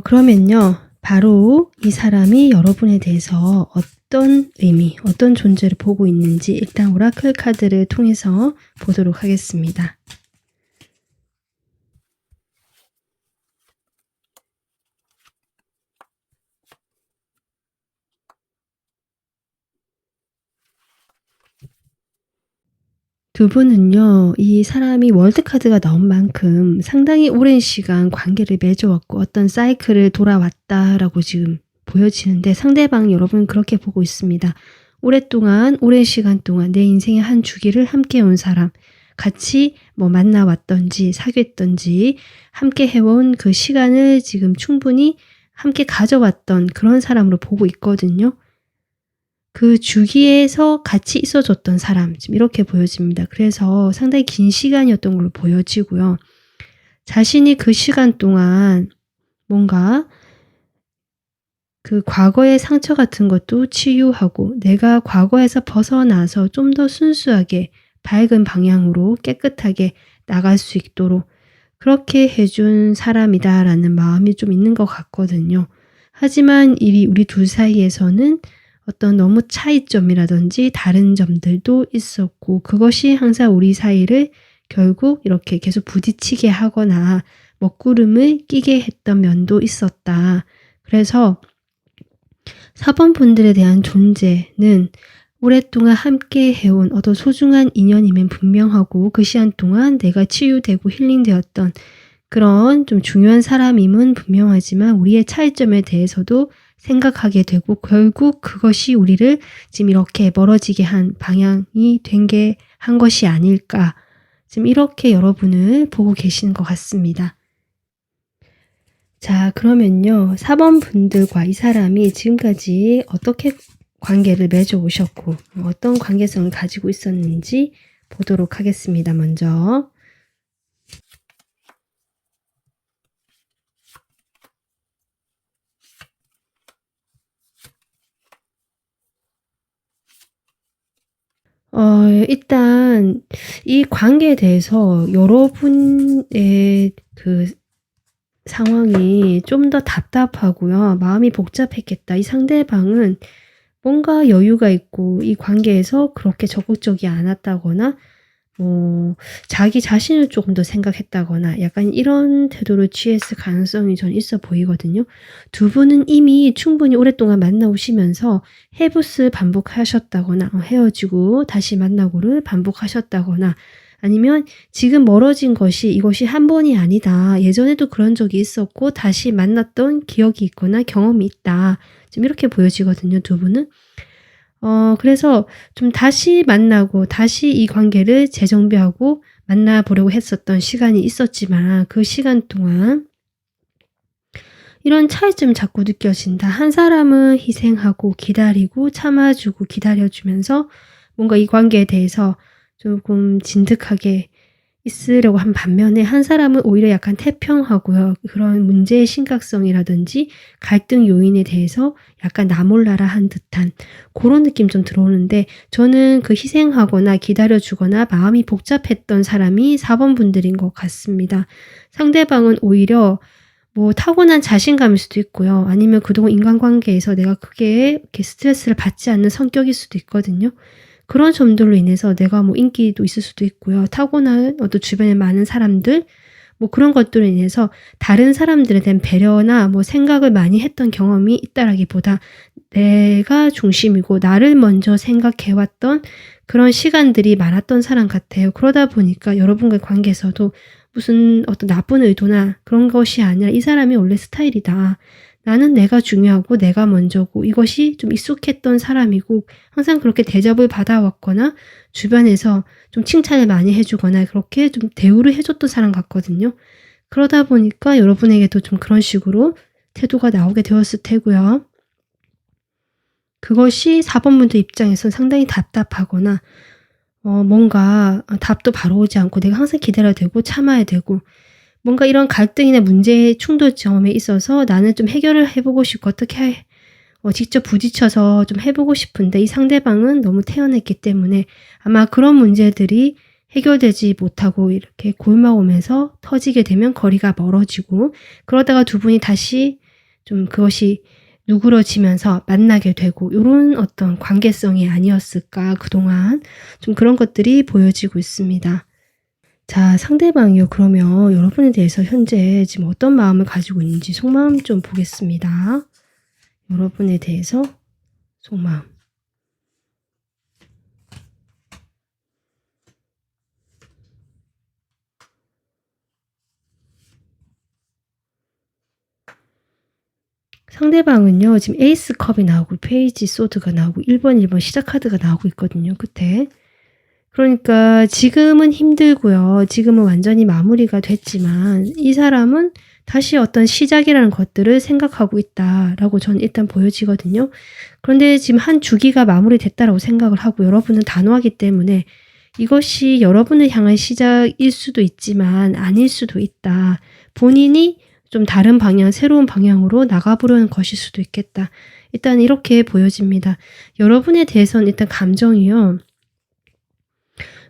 그러면요. 바로 이 사람이 여러분에 대해서 어떤 의미, 어떤 존재를 보고 있는지 일단 오라클 카드를 통해서 보도록 하겠습니다. 두 분은요, 이 사람이 월드카드가 나온 만큼 상당히 오랜 시간 관계를 맺어왔고 어떤 사이클을 돌아왔다라고 지금 보여지는데 상대방 여러분 그렇게 보고 있습니다. 오랫동안, 오랜 시간 동안 내 인생의 한 주기를 함께 온 사람, 같이 뭐 만나왔던지 사귀었던지 함께 해온 그 시간을 지금 충분히 함께 가져왔던 그런 사람으로 보고 있거든요. 그 주기에서 같이 있어줬던 사람 지금 이렇게 보여집니다. 그래서 상당히 긴 시간이었던 걸로 보여지고요. 자신이 그 시간 동안 뭔가 그 과거의 상처 같은 것도 치유하고 내가 과거에서 벗어나서 좀 더 순수하게 밝은 방향으로 깨끗하게 나갈 수 있도록 그렇게 해준 사람이다라는 마음이 좀 있는 것 같거든요. 하지만 우리 둘 사이에서는 어떤 너무 차이점이라든지 다른 점들도 있었고 그것이 항상 우리 사이를 결국 이렇게 계속 부딪히게 하거나 먹구름을 끼게 했던 면도 있었다. 그래서 4번 분들에 대한 존재는 오랫동안 함께 해온 어떤 소중한 인연이면 분명하고 그 시간 동안 내가 치유되고 힐링되었던 그런 좀 중요한 사람임은 분명하지만 우리의 차이점에 대해서도 생각하게 되고 결국 그것이 우리를 지금 이렇게 멀어지게 한 방향이 한 것이 아닐까. 지금 이렇게 여러분을 보고 계시는 것 같습니다. 자, 그러면요. 4번 분들과 이 사람이 지금까지 어떻게 관계를 맺어 오셨고 어떤 관계성을 가지고 있었는지 보도록 하겠습니다. 먼저. 일단 이 관계에 대해서 여러분의 그 상황이 좀 더 답답하고요. 마음이 복잡했겠다. 이 상대방은 뭔가 여유가 있고 이 관계에서 그렇게 적극적이 않았다거나 자기 자신을 조금 더 생각했다거나 약간 이런 태도를 취했을 가능성이 전 있어 보이거든요. 두 분은 이미 충분히 오랫동안 만나오시면서 해부스 반복하셨다거나 헤어지고 다시 만나고를 반복하셨다거나 아니면 지금 멀어진 것이 이것이 한 번이 아니다. 예전에도 그런 적이 있었고 다시 만났던 기억이 있거나 경험이 있다. 지금 이렇게 보여지거든요. 두 분은. 그래서 좀 다시 만나고 다시 이 관계를 재정비하고 만나보려고 했었던 시간이 있었지만 그 시간 동안 이런 차이점이 자꾸 느껴진다. 한 사람은 희생하고 기다리고 참아주고 기다려주면서 뭔가 이 관계에 대해서 조금 진득하게 있으려고 한 반면에 한 사람은 오히려 약간 태평하고요. 그런 문제의 심각성이라든지 갈등 요인에 대해서 약간 나 몰라라 한 듯한 그런 느낌 좀 들어오는데 저는 그 희생하거나 기다려주거나 마음이 복잡했던 사람이 4번 분들인 것 같습니다. 상대방은 오히려 타고난 자신감일 수도 있고요. 아니면 그동안 인간관계에서 내가 크게 이렇게 스트레스를 받지 않는 성격일 수도 있거든요. 그런 점들로 인해서 내가 인기도 있을 수도 있고요. 타고난 어떤 주변에 많은 사람들, 그런 것들로 인해서 다른 사람들에 대한 배려나 생각을 많이 했던 경험이 있다라기보다 내가 중심이고 나를 먼저 생각해왔던 그런 시간들이 많았던 사람 같아요. 그러다 보니까 여러분과의 관계에서도 무슨 어떤 나쁜 의도나 그런 것이 아니라 이 사람이 원래 스타일이다. 나는 내가 중요하고 내가 먼저고 이것이 좀 익숙했던 사람이고 항상 그렇게 대접을 받아왔거나 주변에서 좀 칭찬을 많이 해주거나 그렇게 좀 대우를 해줬던 사람 같거든요. 그러다 보니까 여러분에게도 좀 그런 식으로 태도가 나오게 되었을 테고요. 그것이 4번 분들 입장에서 상당히 답답하거나 뭔가 답도 바로 오지 않고 내가 항상 기다려야 되고 참아야 되고 뭔가 이런 갈등이나 문제의 충돌점에 있어서 나는 좀 해결을 해보고 싶고 어떻게 직접 부딪혀서 좀 해보고 싶은데 이 상대방은 너무 태연했기 때문에 아마 그런 문제들이 해결되지 못하고 이렇게 골마오면서 터지게 되면 거리가 멀어지고 그러다가 두 분이 다시 좀 그것이 누그러지면서 만나게 되고 이런 어떤 관계성이 아니었을까 그동안 좀 그런 것들이 보여지고 있습니다. 자, 상대방이요. 그러면 여러분에 대해서 현재 지금 어떤 마음을 가지고 있는지 속마음 좀 보겠습니다. 여러분에 대해서 속마음. 상대방은요. 지금 에이스 컵이 나오고 페이지 소드가 나오고 1번 시작 카드가 나오고 있거든요. 끝에. 그러니까 지금은 힘들고요. 지금은 완전히 마무리가 됐지만 이 사람은 다시 어떤 시작이라는 것들을 생각하고 있다라고 저는 일단 보여지거든요. 그런데 지금 한 주기가 마무리됐다라고 생각을 하고 여러분은 단호하기 때문에 이것이 여러분을 향한 시작일 수도 있지만 아닐 수도 있다. 본인이 좀 다른 방향, 새로운 방향으로 나가보려는 것일 수도 있겠다. 일단 이렇게 보여집니다. 여러분에 대해서는 일단 감정이요.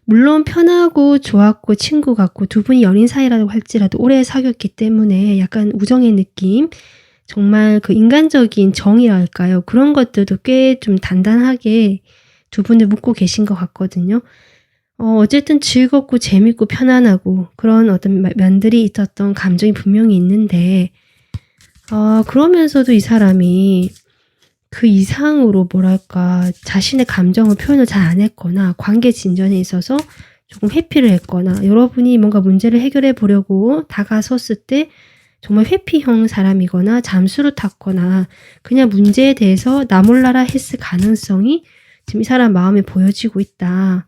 물론 편하고 좋았고 친구 같고 두 분이 연인 사이라고 할지라도 오래 사귀었기 때문에 약간 우정의 느낌, 정말 그 인간적인 정이랄까요? 그런 것들도 꽤 좀 단단하게 두 분을 묻고 계신 것 같거든요. 어쨌든 즐겁고 재밌고 편안하고 그런 어떤 면들이 있었던 감정이 분명히 있는데 그러면서도 이 사람이 그 이상으로 뭐랄까 자신의 감정을 표현을 잘 안 했거나 관계 진전에 있어서 조금 회피를 했거나 여러분이 뭔가 문제를 해결해 보려고 다가섰을 때 정말 회피형 사람이거나 잠수를 탔거나 그냥 문제에 대해서 나 몰라라 했을 가능성이 지금 이 사람 마음에 보여지고 있다.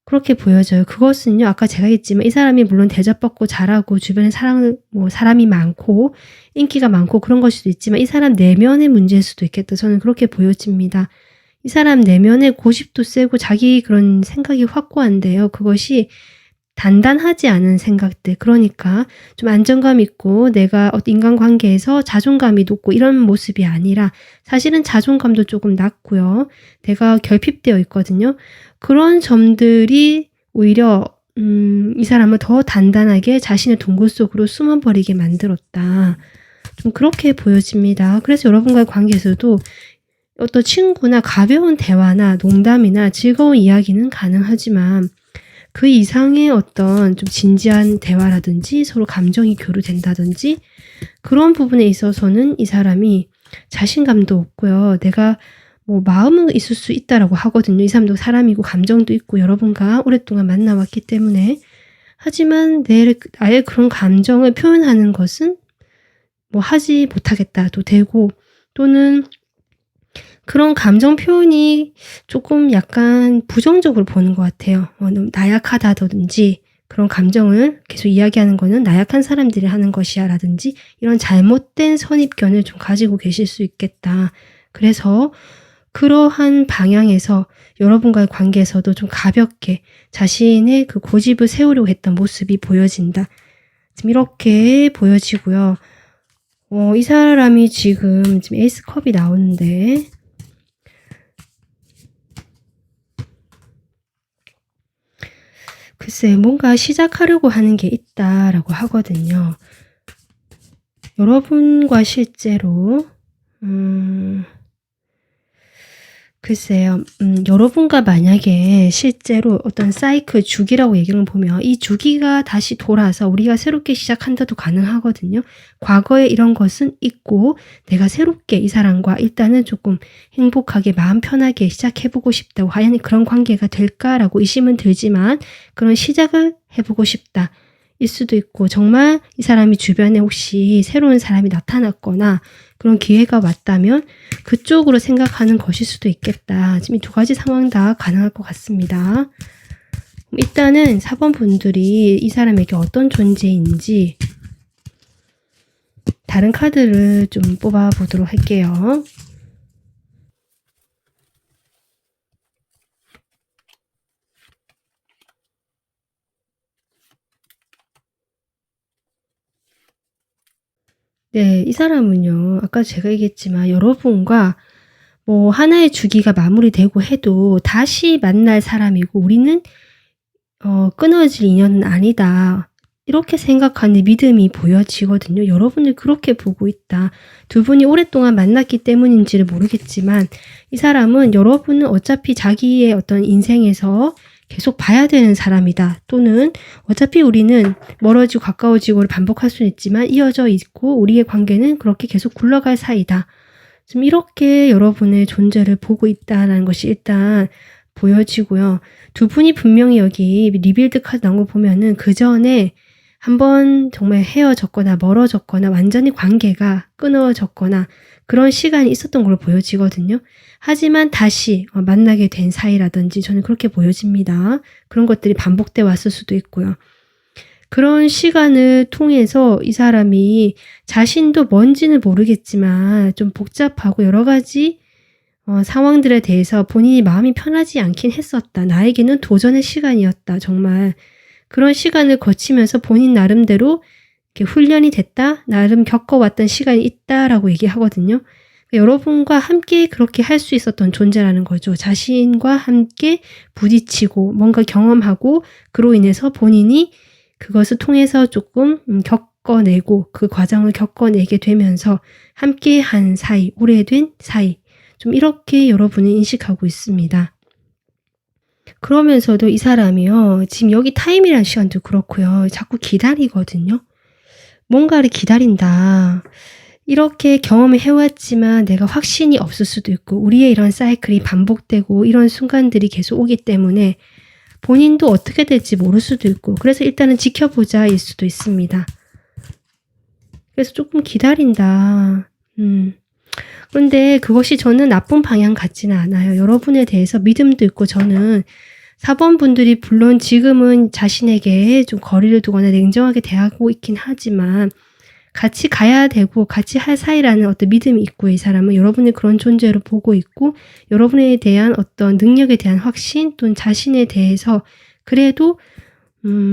그렇게 보여져요. 그것은요, 아까 제가 했지만 이 사람이 물론 대접받고 잘하고 주변에 사람이 많고 인기가 많고 그런 걸 수도 있지만 이 사람 내면의 문제일 수도 있겠다. 저는 그렇게 보여집니다. 이 사람 내면에 고집도 세고 자기 그런 생각이 확고한데요. 그것이 단단하지 않은 생각들, 그러니까 좀 안정감 있고 내가 어떤 인간관계에서 자존감이 높고 이런 모습이 아니라 사실은 자존감도 조금 낮고요. 내가 결핍되어 있거든요. 그런 점들이 오히려 이 사람을 더 단단하게 자신의 동굴 속으로 숨어버리게 만들었다. 좀 그렇게 보여집니다. 그래서 여러분과의 관계에서도 어떤 친구나 가벼운 대화나 농담이나 즐거운 이야기는 가능하지만 그 이상의 어떤 좀 진지한 대화라든지 서로 감정이 교류된다든지 그런 부분에 있어서는 이 사람이 자신감도 없고요. 내가 마음은 있을 수 있다라고 하거든요. 이 사람도 사람이고 감정도 있고 여러분과 오랫동안 만나왔기 때문에. 하지만 나의 그런 감정을 표현하는 것은 하지 못하겠다도 되고 또는 그런 감정 표현이 조금 약간 부정적으로 보는 것 같아요. 너무 나약하다든지 그런 감정을 계속 이야기하는 거는 나약한 사람들이 하는 것이야 라든지 이런 잘못된 선입견을 좀 가지고 계실 수 있겠다. 그래서 그러한 방향에서 여러분과의 관계에서도 좀 가볍게 자신의 그 고집을 세우려고 했던 모습이 보여진다. 지금 이렇게 보여지고요. 이 사람이 지금 에이스 컵이 나오는데 글쎄 뭔가 시작하려고 하는 게 있다라고 하거든요. 여러분과 실제로 글쎄요. 여러분과 만약에 실제로 어떤 사이클 주기라고 얘기를 보면 이 주기가 다시 돌아서 우리가 새롭게 시작한다도 가능하거든요. 과거에 이런 것은 있고 내가 새롭게 이 사람과 일단은 조금 행복하게 마음 편하게 시작해보고 싶다고 과연 그런 관계가 될까라고 의심은 들지만 그런 시작을 해보고 싶다. 일 수도 있고 정말 이 사람이 주변에 혹시 새로운 사람이 나타났거나 그런 기회가 왔다면 그쪽으로 생각하는 것일 수도 있겠다. 지금 이 두 가지 상황 다 가능할 것 같습니다. 일단은 4번 분들이 이 사람에게 어떤 존재인지 다른 카드를 좀 뽑아 보도록 할게요. 네, 이 사람은요, 아까 제가 얘기했지만 여러분과 하나의 주기가 마무리되고 해도 다시 만날 사람이고 우리는 끊어질 인연은 아니다. 이렇게 생각하는 믿음이 보여지거든요. 여러분을 그렇게 보고 있다. 두 분이 오랫동안 만났기 때문인지를 모르겠지만 이 사람은 여러분은 어차피 자기의 어떤 인생에서 계속 봐야 되는 사람이다. 또는 어차피 우리는 멀어지고 가까워지고를 반복할 수는 있지만 이어져 있고 우리의 관계는 그렇게 계속 굴러갈 사이다. 지금 이렇게 여러분의 존재를 보고 있다는 것이 일단 보여지고요. 두 분이 분명히 여기 리빌드 카드 나온 거 보면은 그 전에 한번 정말 헤어졌거나 멀어졌거나 완전히 관계가 끊어졌거나 그런 시간이 있었던 걸로 보여지거든요. 하지만 다시 만나게 된 사이라든지 저는 그렇게 보여집니다. 그런 것들이 반복돼 왔을 수도 있고요. 그런 시간을 통해서 이 사람이 자신도 뭔지는 모르겠지만 좀 복잡하고 여러 가지 상황들에 대해서 본인이 마음이 편하지 않긴 했었다. 나에게는 도전의 시간이었다. 정말 그런 시간을 거치면서 본인 나름대로 이렇게 훈련이 됐다. 나름 겪어왔던 시간이 있다라고 얘기하거든요. 여러분과 함께 그렇게 할 수 있었던 존재라는 거죠. 자신과 함께 부딪히고 뭔가 경험하고 그로 인해서 본인이 그것을 통해서 조금 겪어내고 그 과정을 겪어내게 되면서 함께한 사이, 오래된 사이 좀 이렇게 여러분은 인식하고 있습니다. 그러면서도 이 사람이요. 지금 여기 타임이라는 시간도 그렇고요. 자꾸 기다리거든요. 뭔가를 기다린다. 이렇게 경험을 해왔지만 내가 확신이 없을 수도 있고 우리의 이런 사이클이 반복되고 이런 순간들이 계속 오기 때문에 본인도 어떻게 될지 모를 수도 있고 그래서 일단은 지켜보자일 수도 있습니다. 그래서 조금 기다린다. 그런데 그것이 저는 나쁜 방향 같지는 않아요. 여러분에 대해서 믿음도 있고 저는 4번 분들이 물론 지금은 자신에게 좀 거리를 두거나 냉정하게 대하고 있긴 하지만 같이 가야 되고 같이 할 사이라는 어떤 믿음이 있고 이 사람은 여러분을 그런 존재로 보고 있고 여러분에 대한 어떤 능력에 대한 확신 또는 자신에 대해서 그래도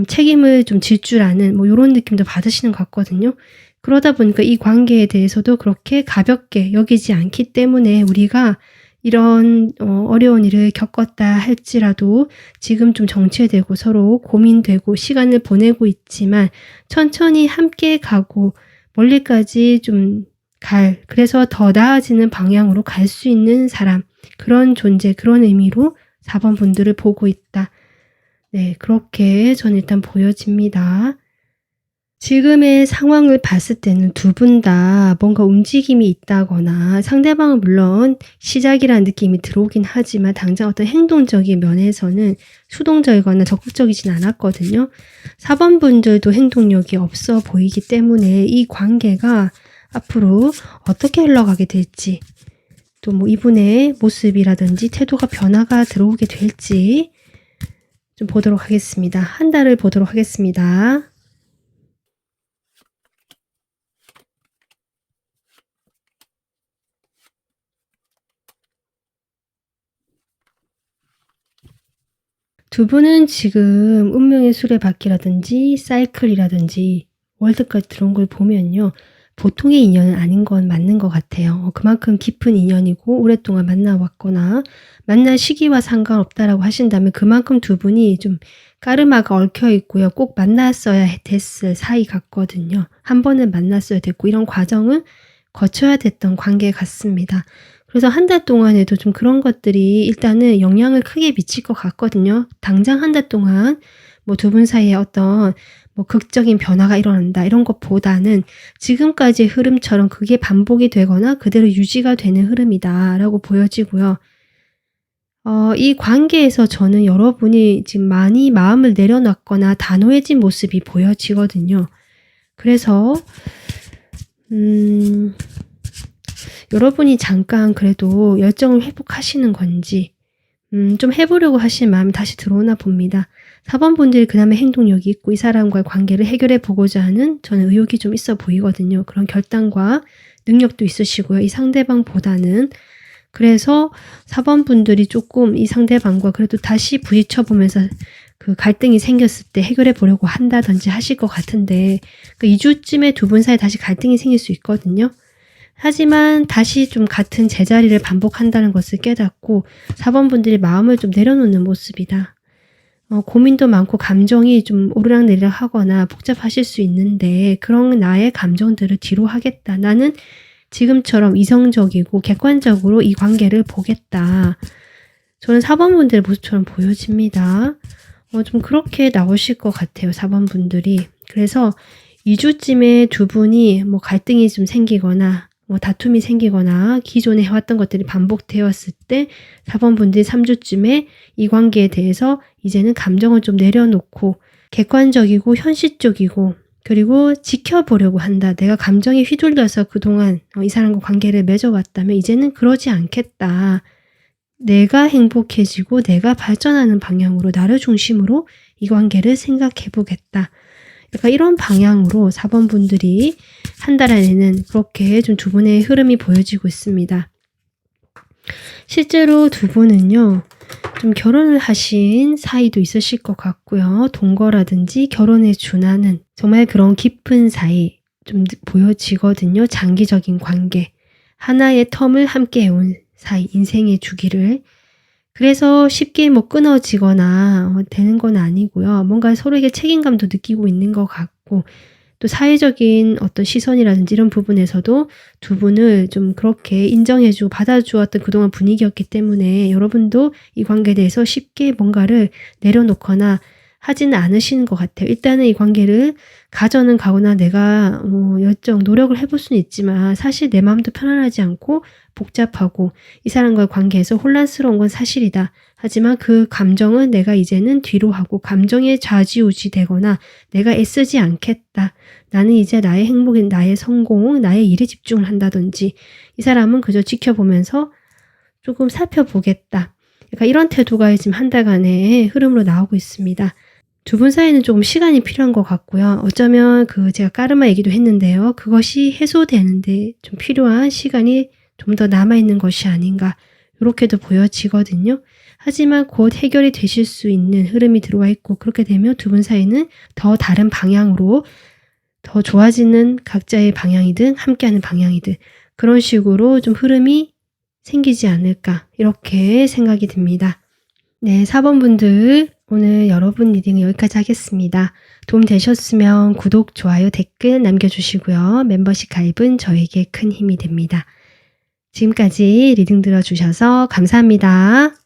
책임을 좀 질 줄 아는 뭐 이런 느낌도 받으시는 것 같거든요. 그러다 보니까 이 관계에 대해서도 그렇게 가볍게 여기지 않기 때문에 우리가 이런 어려운 일을 겪었다 할지라도 지금 좀 정체되고 서로 고민되고 시간을 보내고 있지만 천천히 함께 가고 멀리까지 좀 그래서 더 나아지는 방향으로 갈 수 있는 사람, 그런 존재, 그런 의미로 4번 분들을 보고 있다. 네, 그렇게 저는 일단 보여집니다. 지금의 상황을 봤을 때는 두 분 다 뭔가 움직임이 있다거나 상대방은 물론 시작이라는 느낌이 들어오긴 하지만 당장 어떤 행동적인 면에서는 수동적이거나 적극적이진 않았거든요. 4번 분들도 행동력이 없어 보이기 때문에 이 관계가 앞으로 어떻게 흘러가게 될지 또 뭐 이분의 모습이라든지 태도가 변화가 들어오게 될지 좀 보도록 하겠습니다. 한 달을 보도록 하겠습니다. 두 분은 지금 운명의 수레바퀴라든지 사이클이라든지 월드까지 들어온 걸 보면요. 보통의 인연은 아닌 건 맞는 것 같아요. 그만큼 깊은 인연이고 오랫동안 만나왔거나 만날 시기와 상관없다라고 하신다면 그만큼 두 분이 좀 까르마가 얽혀 있고요. 꼭 만났어야 됐을 사이 같거든요. 한 번은 만났어야 됐고 이런 과정을 거쳐야 됐던 관계 같습니다. 그래서 한 달 동안에도 좀 그런 것들이 일단은 영향을 크게 미칠 것 같거든요. 당장 한 달 동안 뭐 두 분 사이에 어떤 뭐 극적인 변화가 일어난다 이런 것보다는 지금까지의 흐름처럼 그게 반복이 되거나 그대로 유지가 되는 흐름이다라고 보여지고요. 이 관계에서 저는 여러분이 지금 많이 마음을 내려놨거나 단호해진 모습이 보여지거든요. 그래서 여러분이 잠깐 그래도 열정을 회복하시는 건지 좀 해보려고 하시는 마음이 다시 들어오나 봅니다. 4번 분들이 그나마 행동력이 있고 이 사람과의 관계를 해결해 보고자 하는 저는 의욕이 좀 있어 보이거든요. 그런 결단과 능력도 있으시고요. 이 상대방보다는. 그래서 4번 분들이 조금 이 상대방과 그래도 다시 부딪혀 보면서 그 갈등이 생겼을 때 해결해 보려고 한다든지 하실 것 같은데 그 2주쯤에 두 분 사이에 다시 갈등이 생길 수 있거든요. 하지만 다시 좀 같은 제자리를 반복한다는 것을 깨닫고 4번 분들이 마음을 좀 내려놓는 모습이다. 고민도 많고 감정이 좀 오르락내리락 하거나 복잡하실 수 있는데 그런 나의 감정들을 뒤로 하겠다. 나는 지금처럼 이성적이고 객관적으로 이 관계를 보겠다. 저는 4번 분들의 모습처럼 보여집니다. 좀 그렇게 나오실 것 같아요. 4번 분들이. 그래서 2주쯤에 두 분이 뭐 갈등이 좀 생기거나 뭐 다툼이 생기거나 기존에 해왔던 것들이 반복되었을 때 4번 분들이 3주쯤에 이 관계에 대해서 이제는 감정을 좀 내려놓고 객관적이고 현실적이고 그리고 지켜보려고 한다. 내가 감정에 휘둘려서 그동안 이 사람과 관계를 맺어왔다면 이제는 그러지 않겠다. 내가 행복해지고 내가 발전하는 방향으로 나를 중심으로 이 관계를 생각해 보겠다. 약간 이런 방향으로 4번 분들이 한 달 안에는 그렇게 좀 두 분의 흐름이 보여지고 있습니다. 실제로 두 분은요. 좀 결혼을 하신 사이도 있으실 것 같고요. 동거라든지 결혼에 준하는 정말 그런 깊은 사이 좀 보여지거든요. 장기적인 관계. 하나의 텀을 함께 해온 사이, 인생의 주기를. 그래서 쉽게 뭐 끊어지거나 되는 건 아니고요. 뭔가 서로에게 책임감도 느끼고 있는 것 같고 또 사회적인 어떤 시선이라든지 이런 부분에서도 두 분을 좀 그렇게 인정해주고 받아주었던 그동안 분위기였기 때문에 여러분도 이 관계에 대해서 쉽게 뭔가를 내려놓거나 하지는 않으시는 것 같아요. 일단은 이 관계를 가져는 가거나 내가 열정 노력을 해볼 수는 있지만 사실 내 마음도 편안하지 않고 복잡하고 이 사람과의 관계에서 혼란스러운 건 사실이다. 하지만 그 감정은 내가 이제는 뒤로 하고 감정에 좌지우지 되거나 내가 애쓰지 않겠다. 나는 이제 나의 행복, 나의 성공, 나의 일에 집중을 한다든지 이 사람은 그저 지켜보면서 조금 살펴보겠다. 약간 이런 태도가 지금 한 달간의 흐름으로 나오고 있습니다. 두 분 사이는 조금 시간이 필요한 것 같고요. 어쩌면 제가 까르마 얘기도 했는데요. 그것이 해소되는데 좀 필요한 시간이 좀 더 남아있는 것이 아닌가 이렇게도 보여지거든요. 하지만 곧 해결이 되실 수 있는 흐름이 들어와 있고 그렇게 되면 두 분 사이는 더 다른 방향으로 더 좋아지는 각자의 방향이든 함께하는 방향이든 그런 식으로 좀 흐름이 생기지 않을까 이렇게 생각이 듭니다. 네, 4번 분들 오늘 여러분 리딩을 여기까지 하겠습니다. 도움 되셨으면 구독, 좋아요, 댓글 남겨주시고요. 멤버십 가입은 저에게 큰 힘이 됩니다. 지금까지 리딩 들어주셔서 감사합니다.